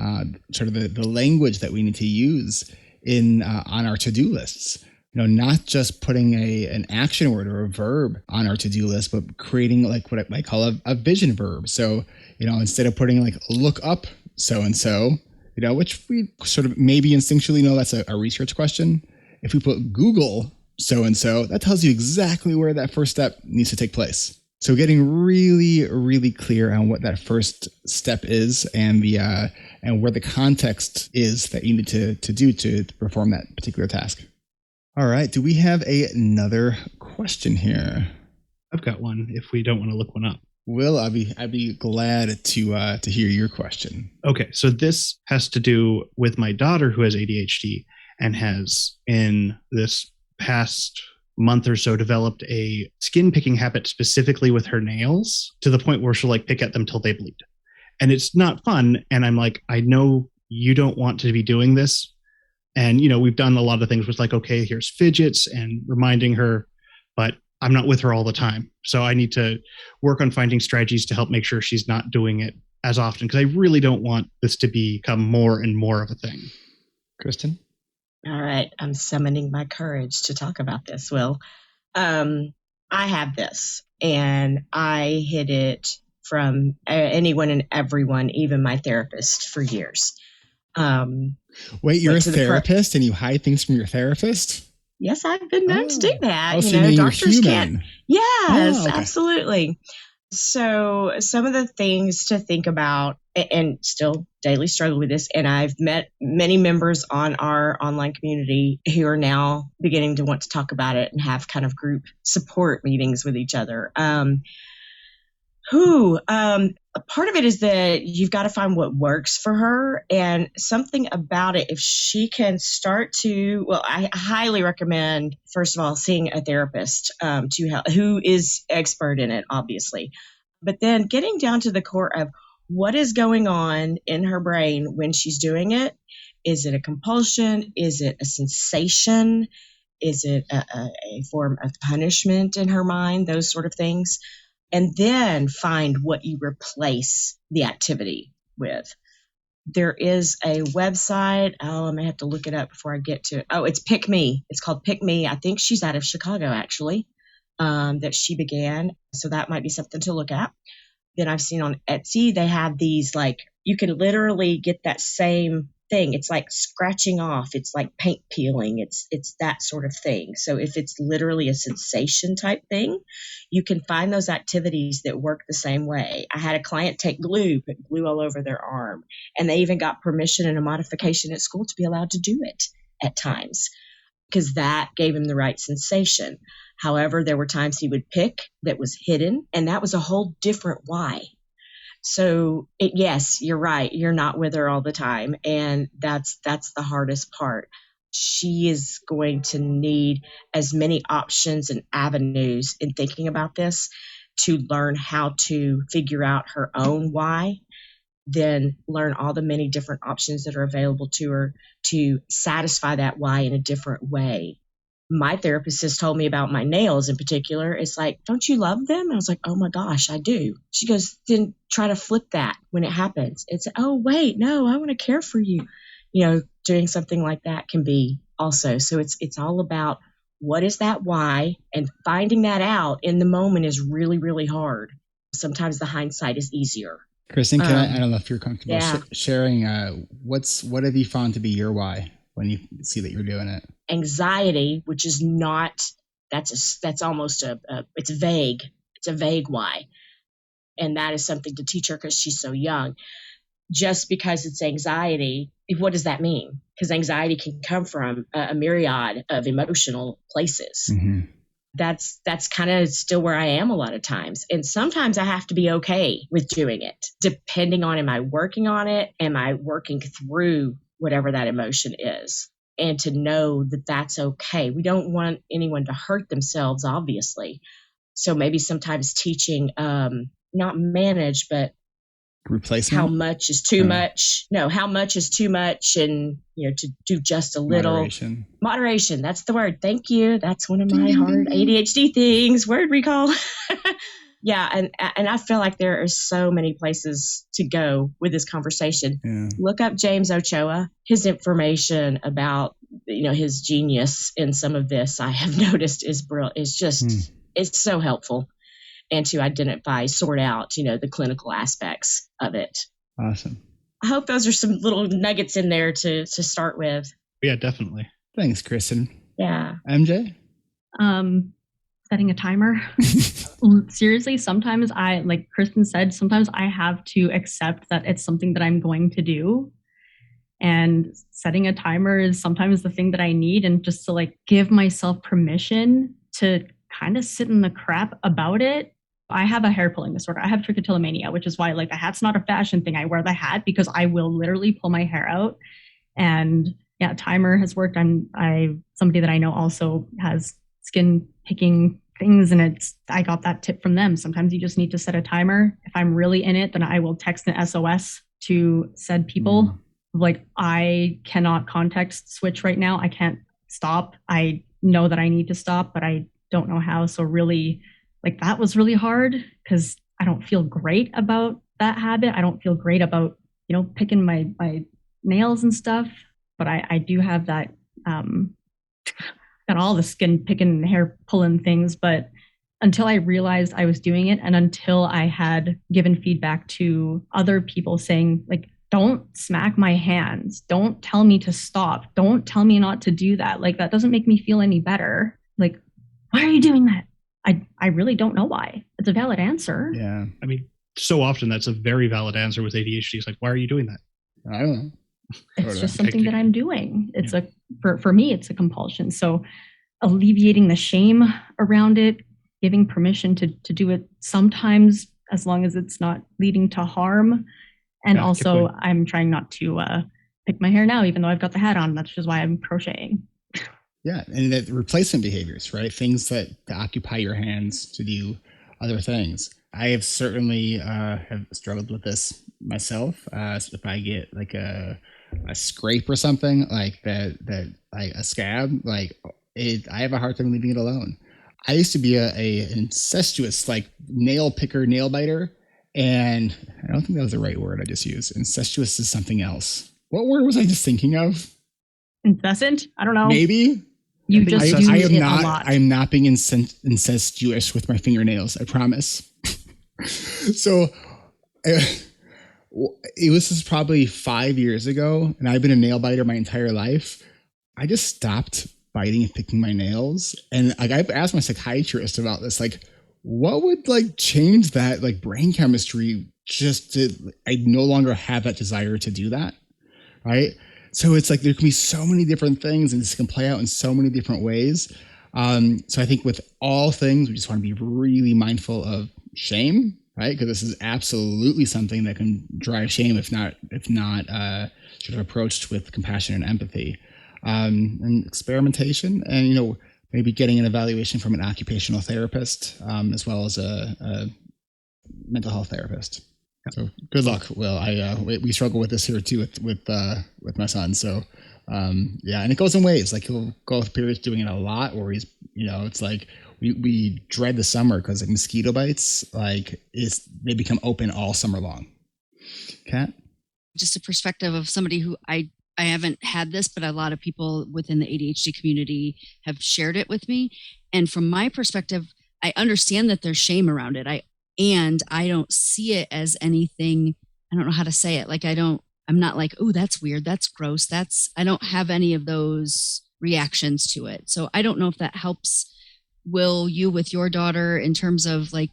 sort of the language that we need to use in on our to-do lists. Not just putting an action word or a verb on our to-do list, but creating like what I might call a vision verb. So, instead of putting like look up so-and-so, which we sort of maybe instinctually know that's a research question. If we put Google so-and-so, that tells you exactly where that first step needs to take place. So getting really, really clear on what that first step is and and where the context is that you need to do to perform that particular task. All right. Do we have another question here? I've got one if we don't want to look one up. Will, I'd be glad to hear your question. Okay, so this has to do with my daughter who has ADHD and has in this past month or so developed a skin picking habit specifically with her nails to the point where she'll like pick at them till they bleed. And it's not fun. And I'm like, I know you don't want to be doing this. And, we've done a lot of things with like, okay, here's fidgets and reminding her, but I'm not with her all the time. So I need to work on finding strategies to help make sure she's not doing it as often because I really don't want this to become more and more of a thing. Kristen? All right. I'm summoning my courage to talk about this, Will. I have this, and I hid it from anyone and everyone, even my therapist, for years. Wait, you're a therapist and you hide things from your therapist? Yes, I've been known to do that. Oh, so doctors can't. Yes, okay. Absolutely. So some of the things to think about, and still daily struggle with this, and I've met many members on our online community who are now beginning to want to talk about it and have kind of group support meetings with each other. Part of it is that you've got to find what works for her and something about it. If she can start to, I highly recommend, first of all, seeing a therapist to help, who is expert in it, obviously, but then getting down to the core of what is going on in her brain when she's doing it. Is it a compulsion? Is it a sensation? Is it a form of punishment in her mind? Those sort of things. And then find what you replace the activity with. There is a website. I'm going to have to look it up before I get to it. Oh, it's Pick Me. It's called Pick Me. I think she's out of Chicago, actually, that she began. So that might be something to look at. Then I've seen on Etsy, they have these, like, you can literally get that same thing. It's like scratching off. It's like paint peeling. It's that sort of thing. So if it's literally a sensation type thing, you can find those activities that work the same way. I had a client take glue, put glue all over their arm, and they even got permission and a modification at school to be allowed to do it at times because that gave him the right sensation. However, there were times he would pick that was hidden, and that was a whole different why. So yes, you're right. You're not with her all the time. And that's the hardest part. She is going to need as many options and avenues in thinking about this to learn how to figure out her own why, then learn all the many different options that are available to her to satisfy that why in a different way. My therapist has told me about my nails in particular. It's like, don't you love them? And I was like, oh my gosh, I do. She goes, then try to flip that when it happens. It's, oh, wait, no, I want to care for you. Doing something like that can be also. So it's all about what is that why, and finding that out in the moment is really, really hard. Sometimes the hindsight is easier. Kristen, I don't know if you're comfortable sharing what have you found to be your why when you see that you're doing it? Anxiety, which is not, that's almost it's vague. It's a vague why. And that is something to teach her because she's so young. Just because it's anxiety, what does that mean? Because anxiety can come from a myriad of emotional places. Mm-hmm. That's kind of still where I am a lot of times. And sometimes I have to be okay with doing it, depending on, am I working on it? Am I working through whatever that emotion is? And to know that that's okay. We don't want anyone to hurt themselves, obviously. So maybe sometimes teaching, not manage, but replacement. How much is too much? No, how much is too much, and to do just a little. Moderation. That's the word. Thank you. That's one of my hard ADHD things. Word recall. Yeah, and I feel like there are so many places to go with this conversation. Yeah. Look up James Ochoa. His information about his genius in some of this, I have noticed, is brilliant. It's so helpful, and to identify, sort out, the clinical aspects of it. Awesome. I hope those are some little nuggets in there to start with. Yeah, definitely. Thanks, Kristen. Yeah. MJ? Setting a timer. Seriously, sometimes like Kristen said, sometimes I have to accept that it's something that I'm going to do. And setting a timer is sometimes the thing that I need, and just to give myself permission to kind of sit in the crap about it. I have a hair pulling disorder. I have trichotillomania, which is why the hat's not a fashion thing. I wear the hat because I will literally pull my hair out. And yeah, timer has worked. Somebody that I know also has skin picking things, and I got that tip from them. Sometimes you just need to set a timer. If I'm really in it, then I will text an SOS to said people. I cannot context switch right now. I can't stop. I know that I need to stop, but I don't know how. So really, that was really hard because I don't feel great about that habit. I don't feel great about, picking my nails and stuff, but I do have that, got all the skin picking and hair pulling things. But until I realized I was doing it, and until I had given feedback to other people saying, don't smack my hands, don't tell me to stop, don't tell me not to do that. That doesn't make me feel any better. Why are you doing that? I really don't know why. It's a valid answer. Yeah. I mean, so often that's a very valid answer with ADHD. It's why are you doing that? I don't know. It's just something that I'm doing. It's for me, it's a compulsion. So alleviating the shame around it, giving permission to do it sometimes, as long as it's not leading to harm. And also I'm trying not to pick my hair now, even though I've got the hat on. That's just why I'm crocheting. Yeah. And that replacement behaviors, right? Things that occupy your hands to do other things. I have certainly have struggled with this myself. If I get a scrape or something like that, a scab, I have a hard time leaving it alone. I used to be a incestuous nail picker, nail biter, and I don't think that was the right word I just used. Incestuous is something else. What word was I just thinking of? Incessant? I don't know. Maybe. You just use it a lot. I'm not being incestuous with my fingernails. I promise. So it was probably 5 years ago, and I've been a nail biter my entire life. I just stopped biting and picking my nails, and I've asked my psychiatrist about this. What would change that brain chemistry? Just to I no longer have that desire to do that, right? So it's there can be so many different things, and this can play out in so many different ways. So I think with all things, we just want to be really mindful of shame, right? Because this is absolutely something that can drive shame if not sort of approached with compassion and empathy, and experimentation, and maybe getting an evaluation from an occupational therapist, as well as a mental health therapist. So good luck, Will. We struggle with this here too with my son. So yeah, and it goes in waves. He'll go through periods doing it a lot, or he's it's we dread the summer because mosquito bites. They become open all summer long. Kat? Just a perspective of somebody who I haven't had this, but a lot of people within the ADHD community have shared it with me. And from my perspective, I understand that there's shame around it. I don't see it as anything. I don't know how to say it. I'm not oh, that's weird, that's gross, I don't have any of those reactions to it. So I don't know if that helps, Will, you with your daughter in terms of I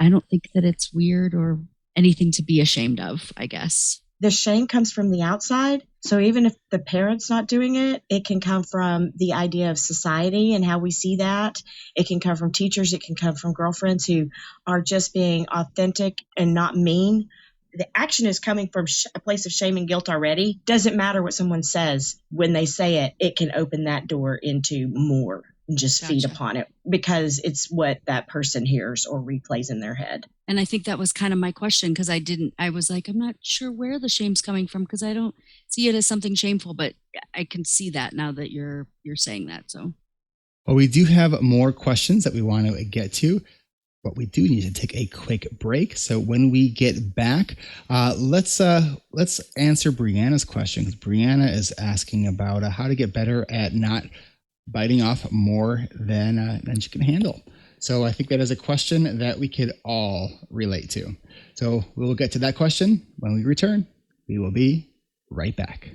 don't think that it's weird or anything to be ashamed of, I guess. The shame comes from the outside. So even if the parent's not doing it, it can come from the idea of society and how we see that. It can come from teachers. It can come from girlfriends who are just being authentic and not mean. The action is coming from a place of shame and guilt already. Doesn't matter what someone says. When they say it, it can open that door into more. just feed Gotcha. upon it because it's what that person hears or replays in their head. And I think that was kind of my question because I was like, I'm not sure where the shame's coming from because I don't see it as something shameful, but I can see that now that you're saying that. So, Well, we do have more questions that we want to get to, but we do need to take a quick break. So when we get back, let's answer Brianna's question, because Brianna is asking about how to get better at not biting off more than she can handle. So I think that is a question that we could all relate to. So we will get to that question when we return. We will be right back.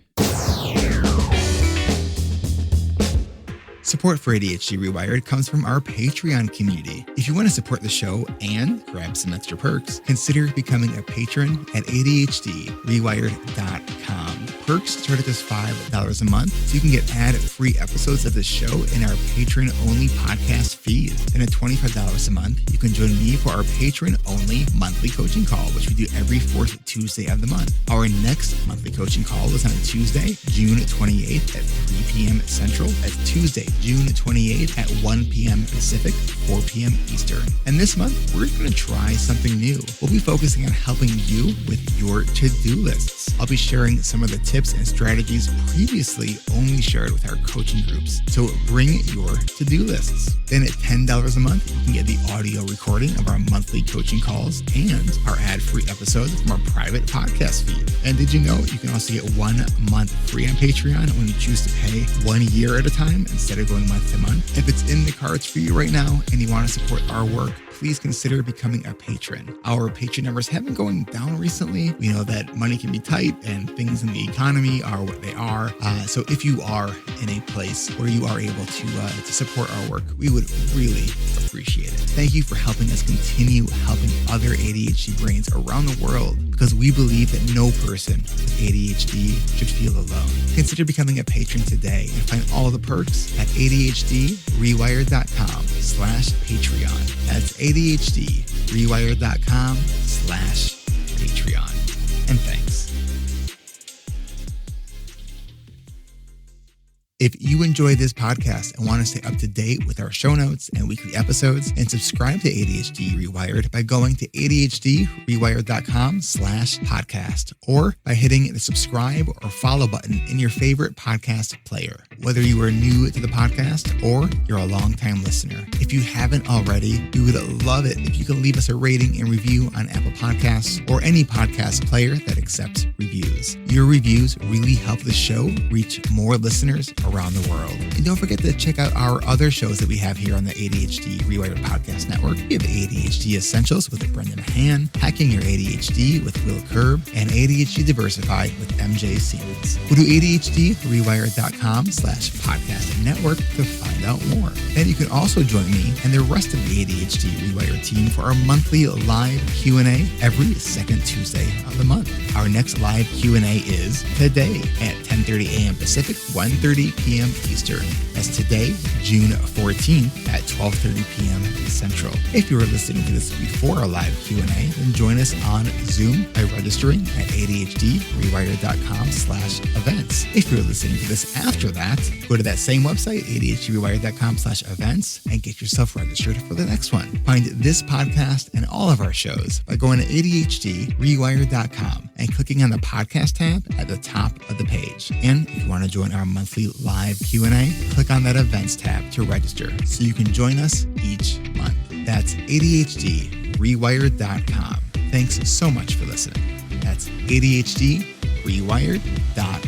Support for ADHD Rewired comes from our Patreon community. If you want to support the show and grab some extra perks, consider becoming a patron at ADHDrewired.com. Perks start at just $5 a month, so you can get ad-free episodes of the show in our patron-only podcast feed. And at $25 a month, you can join me for our patron-only monthly coaching call, which we do every fourth Tuesday of the month. Our next monthly coaching call is on Tuesday, June 28th at 3 p.m. Central. That's Tuesday, June 28th at 1 p.m. Pacific, 4 p.m. Eastern. And this month, we're going to try something new. We'll be focusing on helping you with your to-do lists. I'll be sharing some of the tips and strategies previously only shared with our coaching groups. So bring your to-do lists. Then at $10 a month, you can get the audio recording of our monthly coaching calls and our ad-free episodes from our private podcast feed. And did you know you can also get 1 month free on Patreon when you choose to pay 1 year at a time instead of going month to month? If it's in the cards for you right now and you want to support our work, please consider becoming a patron. Our patron numbers have been going down recently. We know that money can be tight and things in the economy are what they are. So if you are in a place where you are able to support our work, we would really appreciate it. Thank you for helping us continue helping other ADHD brains around the world, because we believe that no person with ADHD should feel alone. Consider becoming a patron today and find all the perks at ADHDrewired.com/Patreon. That's ADHDrewired.com/Patreon. And thanks. If you enjoy this podcast and want to stay up to date with our show notes and weekly episodes, and subscribe to ADHD Rewired by going to ADHDrewired.com/podcast, or by hitting the subscribe or follow button in your favorite podcast player. Whether you are new to the podcast or you're a longtime listener, if you haven't already, we would love it if you could leave us a rating and review on Apple Podcasts or any podcast player that accepts reviews. Your reviews really help the show reach more listeners around the world. And don't forget to check out our other shows that we have here on the ADHD Rewired Podcast Network. We have ADHD Essentials with Brendan Mahan, Hacking Your ADHD with Will Kerb, and ADHD Diversified with MJ Siemens. Go to ADHDrewired.com/podcast network to find out more. And you can also join me and the rest of the ADHD Rewired team for our monthly live Q&A every second Tuesday of the month. Our next live Q&A is today at 10:30 a.m. Pacific, 1:30 p.m. Eastern. That's today, June 14th at 12:30 p.m. Central. If you are listening to this before our live Q&A, then join us on Zoom by registering at ADHDrewired.com/events. If you're listening to this after that, go to that same website, ADHDrewired.com/events, and get yourself registered for the next one. Find this podcast and all of our shows by going to ADHDrewired.com and clicking on the podcast tab at the top of the page. And if you want to join our monthly live Q&A, click on that events tab to register so you can join us each month. That's ADHDrewired.com. Thanks so much for listening. That's ADHDrewired.com.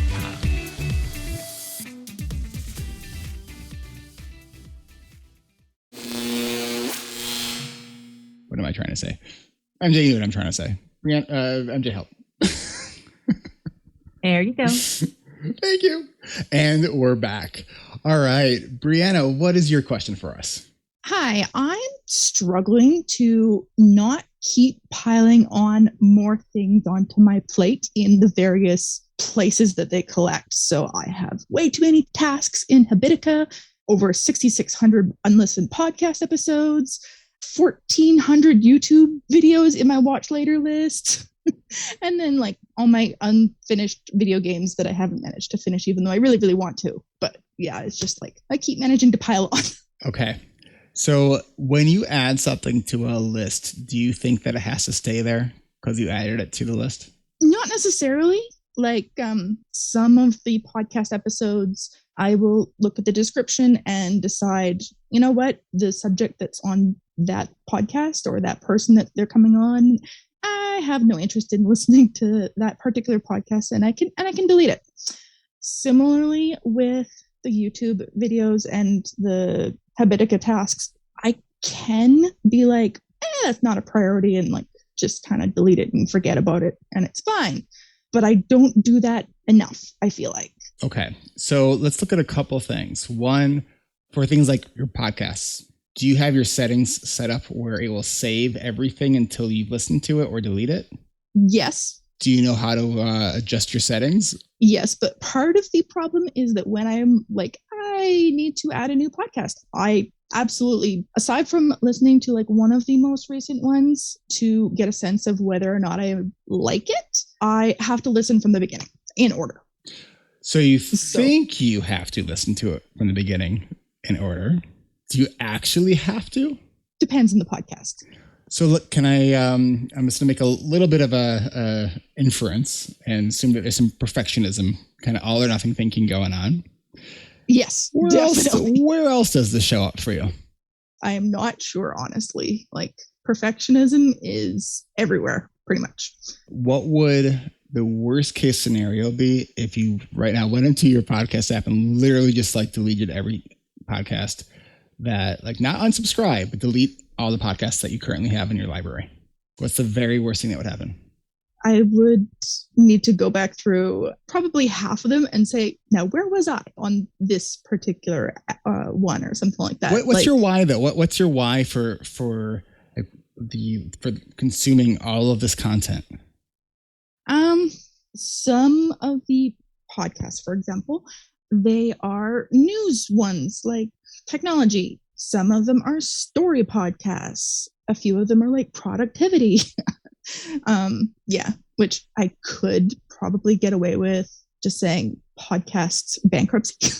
What am I trying to say? MJ knew what I'm trying to say. MJ, help. There you go. Thank you. And we're back. All right. Brianna, what is your question for us? Hi, I'm struggling to not keep piling on more things onto my plate in the various places that they collect. So I have way too many tasks in Habitica, over 6,600 unlistened podcast episodes, 1,400 YouTube videos in my watch later list. And then like all my unfinished video games that I haven't managed to finish, even though I really, really want to. But yeah, it's just like I keep managing to pile on. Okay. So when you add something to a list, do you think that it has to stay there because you added it to the list? Not necessarily. Like some of the podcast episodes, I will look at the description and decide, you know what, the subject that's on that podcast or that person that they're coming on, I have no interest in listening to that particular podcast, and I can delete it. Similarly with the YouTube videos and the Habitica tasks, I can be like, that's not a priority, and like just kind of delete it and forget about it, and it's fine. But I don't do that enough, I feel like. Okay. So let's look at a couple things. One, for things like your podcasts, do you have your settings set up where it will save everything until you've listened to it or delete it? Yes. Do you know how to adjust your settings? Yes, but part of the problem is that when I'm like, I need to add a new podcast, I absolutely, aside from listening to like one of the most recent ones to get a sense of whether or not I like it, I have to listen from the beginning in order. So you think you have to listen to it from the beginning in order. Do you actually have to? Depends on the podcast. So look, can I, I'm just gonna make a little bit of a inference and assume that there's some perfectionism, kind of all or nothing thinking going on. Yes, where else does this show up for you? I am not sure, honestly. Like perfectionism is everywhere, pretty much. What would the worst case scenario be if you right now went into your podcast app and literally just like deleted every podcast that, like, not unsubscribe, but delete all the podcasts that you currently have in your library? What's the very worst thing that would happen? I would need to go back through probably half of them and say, now, where was I on this particular one or something like that? What's like, your why though? What's your why for consuming all of this content? Some of the podcasts, for example, they are news ones like technology. Some of them are story podcasts. A few of them are like productivity. Which I could probably get away with just saying podcasts bankruptcy.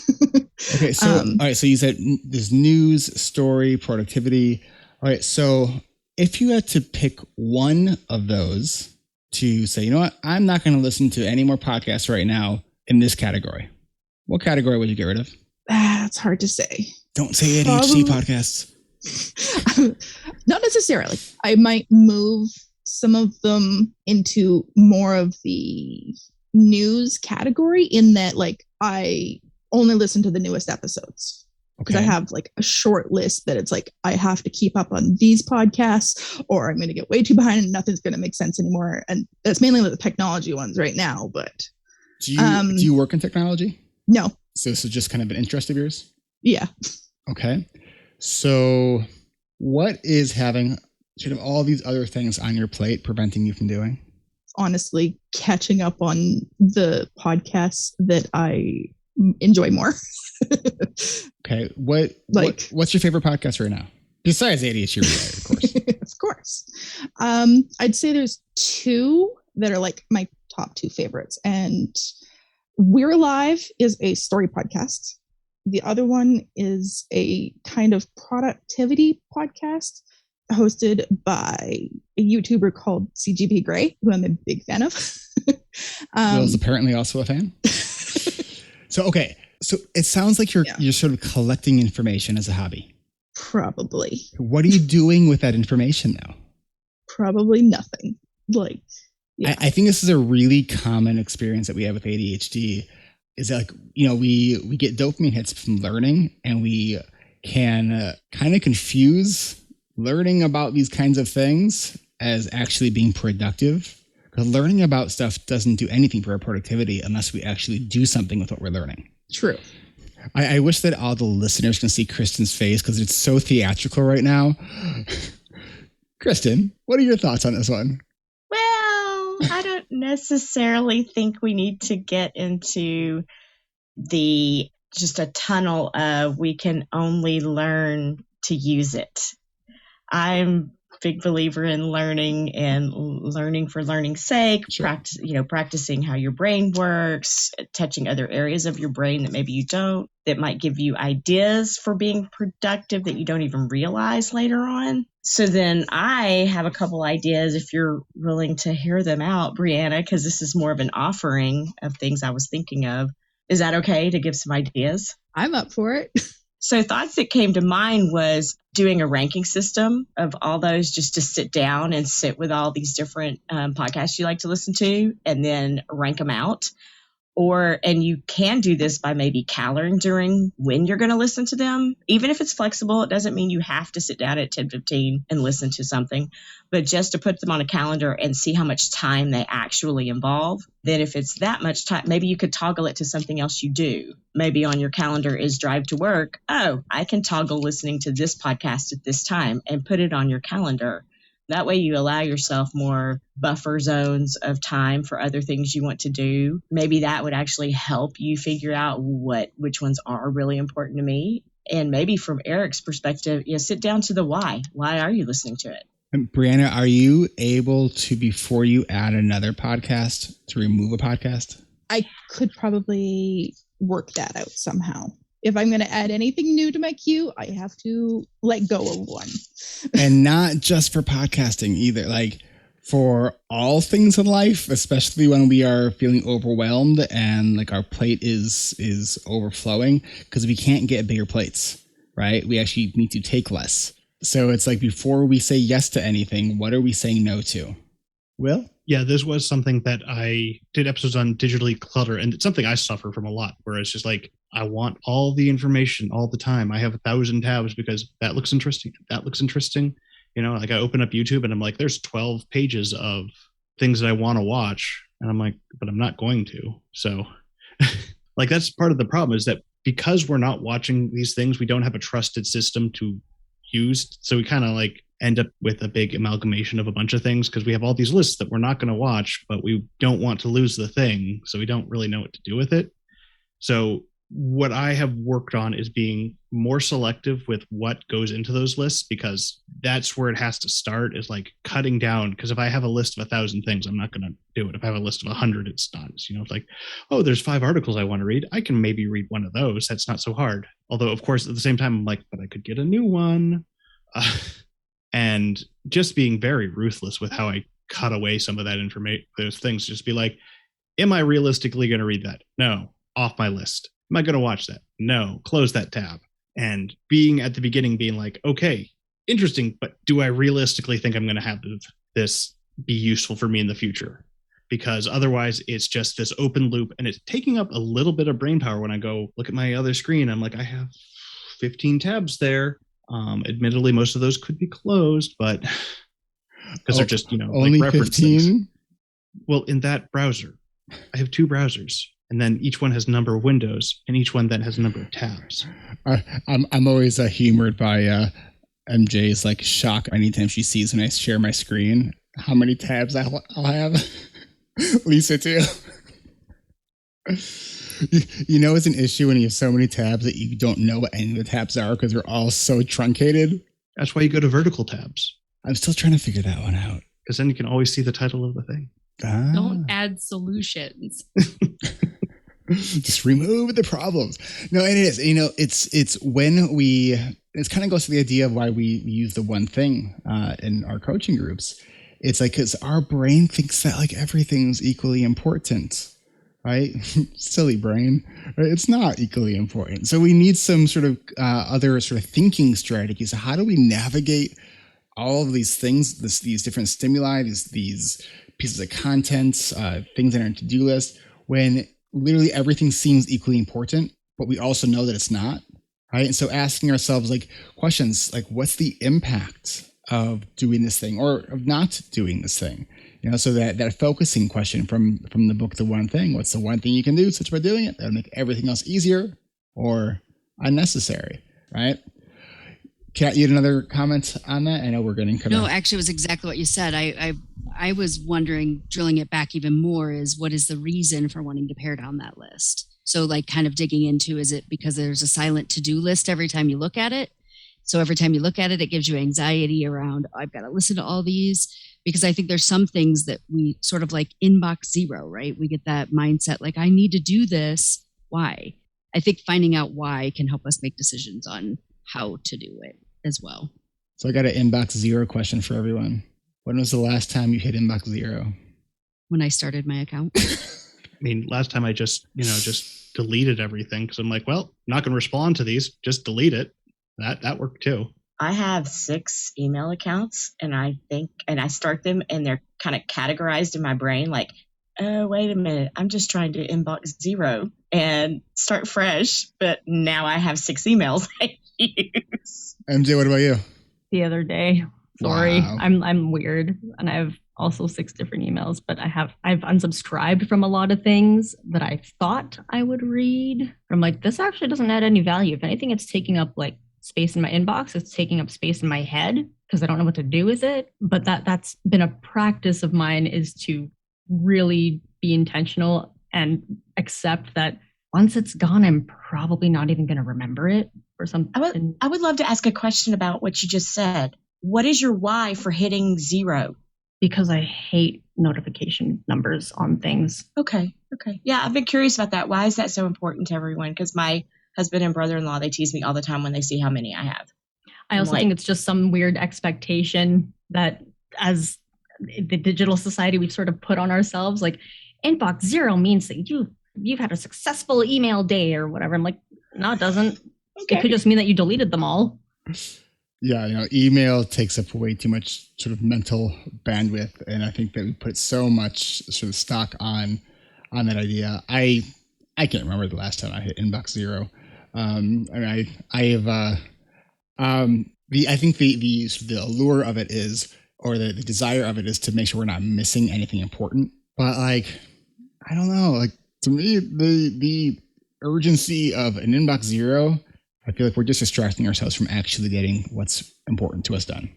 Okay, so all right, so you said there's news, story, productivity. All right, so if you had to pick one of those to say, you know what, I'm not going to listen to any more podcasts right now in this category, what category would you get rid of? It's hard to say. Don't say ADHD podcasts. Not necessarily. I might move some of them into more of the news category, in that like I only listen to the newest episodes. Because I have like a short list that it's like I have to keep up on these podcasts, or I'm going to get way too behind and nothing's going to make sense anymore. And that's mainly with the technology ones right now. But do you work in technology? No. So this is just kind of an interest of yours? Yeah. Okay. So what is having sort of all these other things on your plate preventing you from doing? Honestly, catching up on the podcasts that I enjoy more. Okay. What's your favorite podcast right now? Besides ADHD Related, of course. Of course. I'd say there's two that are like my top two favorites. And We're Alive is a story podcast. The other one is a kind of productivity podcast hosted by a YouTuber called CGP Grey, who I'm a big fan of. Will's apparently also a fan. So it sounds like you're sort of collecting information as a hobby. Probably. What are you doing with that information now? Probably nothing. Like, yeah. I think this is a really common experience that we have with ADHD. Is that, like, you know, we get dopamine hits from learning, and we can kind of confuse learning about these kinds of things as actually being productive. Because learning about stuff doesn't do anything for our productivity unless we actually do something with what we're learning. True. I wish that all the listeners can see Kristen's face because it's so theatrical right now. Kristen, what are your thoughts on this one? Well, I don't necessarily think we need to get into just a tunnel of we can only learn to use it. I'm big believer in learning and learning for learning's sake, Sure. practicing how your brain works, touching other areas of your brain that maybe you don't, that might give you ideas for being productive that you don't even realize later on. So then I have a couple ideas if you're willing to hear them out, Brianna, because this is more of an offering of things I was thinking of. Is that okay to give some ideas? I'm up for it. So thoughts that came to mind was doing a ranking system of all those, just to sit down and sit with all these different podcasts you like to listen to and then rank them out. And you can do this by maybe calendaring when you're going to listen to them. Even if it's flexible, it doesn't mean you have to sit down at 10:15 and listen to something, but just to put them on a calendar and see how much time they actually involve. Then if it's that much time, maybe you could toggle it to something else you do. Maybe on your calendar is drive to work. Oh, I can toggle listening to this podcast at this time and put it on your calendar. That way you allow yourself more buffer zones of time for other things you want to do. Maybe that would actually help you figure out which ones are really important to me. And maybe from Eric's perspective, sit down to the why. Why are you listening to it? And Brianna, are you able to, before you add another podcast, to remove a podcast? I could probably work that out somehow. If I'm going to add anything new to my queue, I have to let go of one. And not just for podcasting either, like for all things in life, especially when we are feeling overwhelmed and like our plate is overflowing, because we can't get bigger plates, right? We actually need to take less. So it's like, before we say yes to anything, what are we saying no to? Will? Yeah, this was something that I did episodes on digitally clutter, and it's something I suffer from a lot, where it's just like, I want all the information all the time. I have 1,000 tabs because that looks interesting. That looks interesting. Like I open up YouTube and I'm like, there's 12 pages of things that I want to watch. And I'm like, but I'm not going to. So like, that's part of the problem, is that because we're not watching these things, we don't have a trusted system to use. So we kind of like end up with a big amalgamation of a bunch of things, because we have all these lists that we're not going to watch, but we don't want to lose the thing. So we don't really know what to do with it. So what I have worked on is being more selective with what goes into those lists, because that's where it has to start, is like cutting down. Because if I have a list of 1,000 things, I'm not going to do it. If I have a list of 100, it's not. It's like, oh, there's 5 articles I want to read. I can maybe read one of those. That's not so hard. Although, of course, at the same time, I'm like, but I could get a new one. And just being very ruthless with how I cut away some of that information, those things. Just be like, am I realistically going to read that? No, off my list. Am I going to watch that? No, close that tab. And being at the beginning, being like, okay, interesting, but do I realistically think I'm going to have this be useful for me in the future? Because otherwise it's just this open loop, and it's taking up a little bit of brain power. When I go look at my other screen, I'm like, I have 15 tabs there. Admittedly, most of those could be closed, but because they're just, only like reference 15? things. Well, in that browser, I have 2 browsers. And then each one has a number of windows, and each one then has a number of tabs. I'm always humored by MJ's like shock anytime she sees when I share my screen how many tabs I'll have. Lisa too. It's an issue when you have so many tabs that you don't know what any of the tabs are, because they're all so truncated. That's why you go to vertical tabs. I'm still trying to figure that one out. Because then you can always see the title of the thing. Don't add solutions. Just remove the problems. No, and it is. It's when it kind of goes to the idea of why we use the one thing in our coaching groups. It's like, because our brain thinks that like everything's equally important, right? Silly brain. Right? It's not equally important. So we need some sort of other sort of thinking strategies. So how do we navigate all of these things, these different stimuli, these pieces of content, things on our to-do list, when literally everything seems equally important, but we also know that it's not, right? And so asking ourselves like questions like, what's the impact of doing this thing or of not doing this thing? So that focusing question from the book, The One Thing, what's the one thing you can do such by doing it that'll make everything else easier or unnecessary, right? Kat, you had another comment on that? I know we're getting No, actually, it was exactly what you said. I was wondering, drilling it back even more, is what is the reason for wanting to pare down that list? So like kind of digging into, is it because there's a silent to-do list every time you look at it? So every time you look at it, it gives you anxiety around, I've got to listen to all these, because I think there's some things that we sort of like inbox zero, right? We get that mindset like, I need to do this. Why? I think finding out why can help us make decisions on how to do it as well. So I got an inbox zero question for everyone. When was the last time you hit inbox zero? When I started my account. I mean, last time I just deleted everything because I'm like, well, I'm not going to respond to these. Just delete it. That worked too. I have 6 email accounts, and I start them, and they're kind of categorized in my brain like, oh, wait a minute, I'm just trying to inbox zero and start fresh. But now I have 6 emails I use. MJ, what about you? The other day. Sorry, Wow. I'm weird, and I have also 6 different emails, but I've unsubscribed from a lot of things that I thought I would read. I'm like, this actually doesn't add any value. If anything, it's taking up like space in my inbox. It's taking up space in my head because I don't know what to do with it. But that's been a practice of mine, is to really be intentional and accept that once it's gone, I'm probably not even going to remember it or something. I would love to ask a question about what you just said. What is your why for hitting 0? Because I hate notification numbers on things. Okay. Yeah, I've been curious about that. Why is that so important to everyone? Because my husband and brother-in-law, they tease me all the time when they see how many I have. I also think it's just some weird expectation that as the digital society we've sort of put on ourselves, like inbox 0 means that you've had a successful email day or whatever. I'm like, no, it doesn't. Okay. It could just mean that you deleted them all. Yeah, email takes up way too much sort of mental bandwidth, and I think that we put so much sort of stock on that idea. I can't remember the last time I hit inbox 0. I mean, I have. I think the allure of it is, or the desire of it is, to make sure we're not missing anything important. But like, I don't know. Like, to me, the urgency of an inbox 0. I feel like we're just distracting ourselves from actually getting what's important to us done.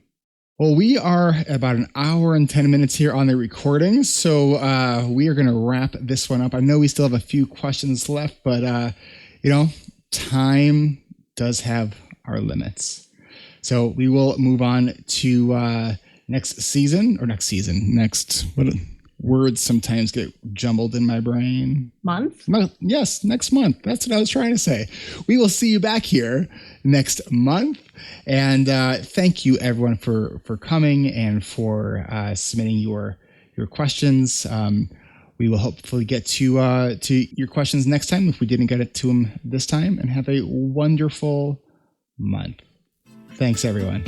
Well, we are about an hour and 10 minutes here on the recording, so we are going to wrap this one up. I know we still have a few questions left, but time does have our limits. So we will move on to next words sometimes get jumbled in my brain. Month? Yes, next month. That's what I was trying to say. We will see you back here next month. And thank you, everyone, for coming and for submitting your questions. We will hopefully get to your questions next time if we didn't get it to them this time. And have a wonderful month. Thanks, everyone.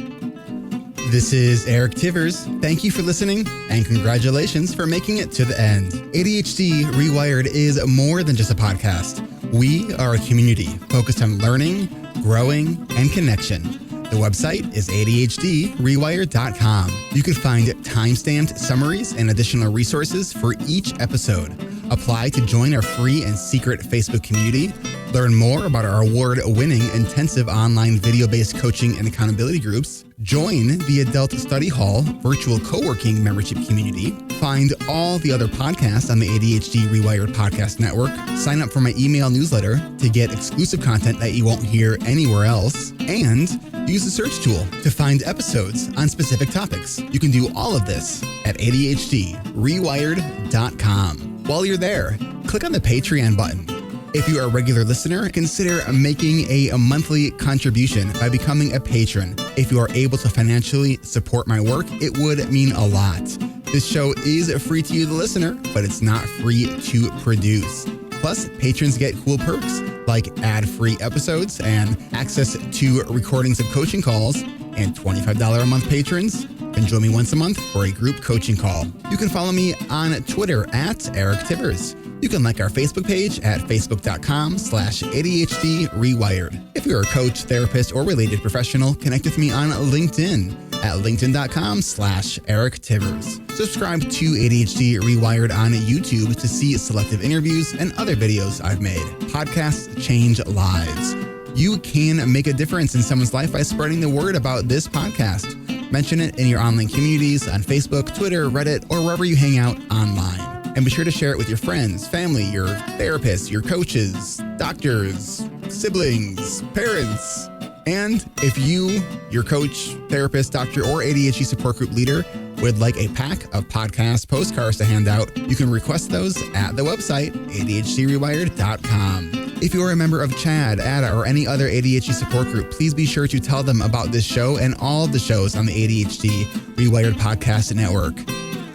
This is Eric Tivers. Thank you for listening, and congratulations for making it to the end. ADHD Rewired is more than just a podcast. We are a community focused on learning, growing, and connection. The website is ADHDrewired.com. You can find time-stamped summaries and additional resources for each episode. Apply to join our free and secret Facebook community. Learn more about our award-winning intensive online video-based coaching and accountability groups. Join the Adult Study Hall virtual co-working membership community. Find all the other podcasts on the ADHD Rewired podcast network. Sign up for my email newsletter to get exclusive content that you won't hear anywhere else. And use the search tool to find episodes on specific topics. You can do all of this at ADHDrewired.com. While you're there, click on the Patreon button. If you are a regular listener, consider making a monthly contribution by becoming a patron. If you are able to financially support my work, it would mean a lot. This show is free to you, the listener, but it's not free to produce. Plus, patrons get cool perks like ad-free episodes and access to recordings of coaching calls, and $25 a month patrons can join me once a month for a group coaching call. You can follow me on Twitter at Eric Tivers. You can like our Facebook page at facebook.com/ADHD Rewired. If you're a coach, therapist, or related professional, connect with me on LinkedIn at linkedin.com/Eric Tivers. Subscribe to ADHD Rewired on YouTube to see selective interviews and other videos I've made. Podcasts change lives. You can make a difference in someone's life by spreading the word about this podcast. Mention it in your online communities on Facebook, Twitter, Reddit, or wherever you hang out online. And be sure to share it with your friends, family, your therapists, your coaches, doctors, siblings, parents, And if you, your coach, therapist, doctor, or ADHD support group leader would like a pack of podcast postcards to hand out, you can request those at the website, ADHDrewired.com. If you're a member of CHAD, ADA, or any other ADHD support group, please be sure to tell them about this show and all the shows on the ADHD Rewired Podcast Network.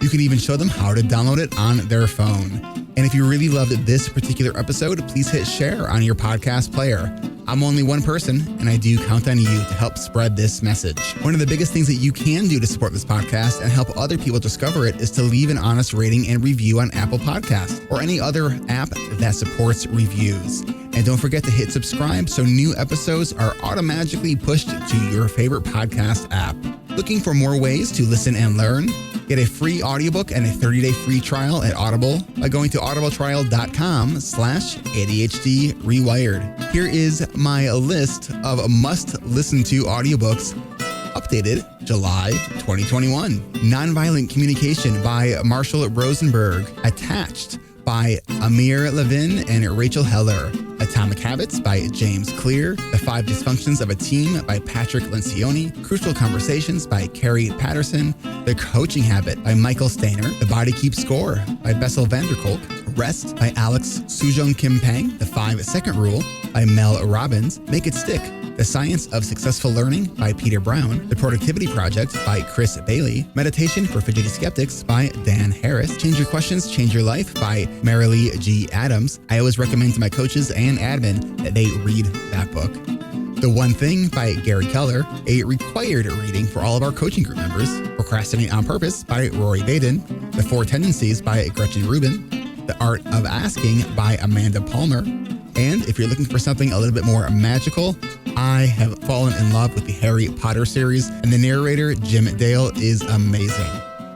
You can even show them how to download it on their phone. And if you really loved this particular episode, please hit share on your podcast player. I'm only one person, and I do count on you to help spread this message. One of the biggest things that you can do to support this podcast and help other people discover it is to leave an honest rating and review on Apple Podcasts or any other app that supports reviews. And don't forget to hit subscribe so new episodes are automatically pushed to your favorite podcast app. Looking for more ways to listen and learn? Get a free audiobook and a 30-day free trial at Audible by going to audibletrial.com/ADHD rewired. Here is my list of must-listen-to audiobooks updated July 2021. Nonviolent Communication by Marshall Rosenberg. Attached by Amir Levin and Rachel Heller. Atomic Habits by James Clear. The 5 Dysfunctions of a Team by Patrick Lencioni. Crucial Conversations by Carrie Patterson. The Coaching Habit by Michael Stainer. The Body Keeps Score by Bessel van der Kolk. Rest by Alex Sujong Kim Pang. The 5-Second Rule by Mel Robbins. Make It Stick. The Science of Successful Learning by Peter Brown. The Productivity Project by Chris Bailey. Meditation for Fidgety Skeptics by Dan Harris. Change Your Questions, Change Your Life by Marilee G. Adams. I always recommend to my coaches and admin that they read that book. The One Thing by Gary Keller, a required reading for all of our coaching group members. Procrastinate on Purpose by Rory Baden. The 4 Tendencies by Gretchen Rubin. The Art of Asking by Amanda Palmer. And if you're looking for something a little bit more magical, I have fallen in love with the Harry Potter series, and the narrator, Jim Dale, is amazing.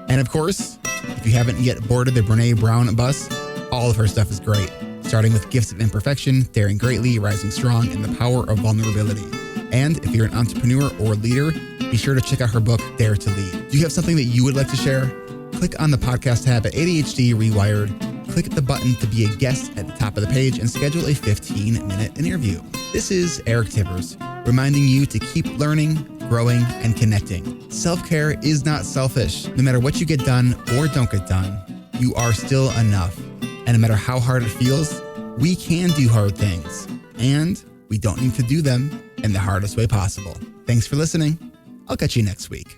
And of course, if you haven't yet boarded the Brene Brown bus, all of her stuff is great, starting with Gifts of Imperfection, Daring Greatly, Rising Strong, and The Power of Vulnerability. And if you're an entrepreneur or leader, be sure to check out her book, Dare to Lead. Do you have something that you would like to share? Click on the podcast tab at ADHD Rewired. Click the button to be a guest at the top of the page and schedule a 15-minute interview. This is Eric Tibbers, reminding you to keep learning, growing, and connecting. Self-care is not selfish. No matter what you get done or don't get done, you are still enough. And no matter how hard it feels, we can do hard things. And we don't need to do them in the hardest way possible. Thanks for listening. I'll catch you next week.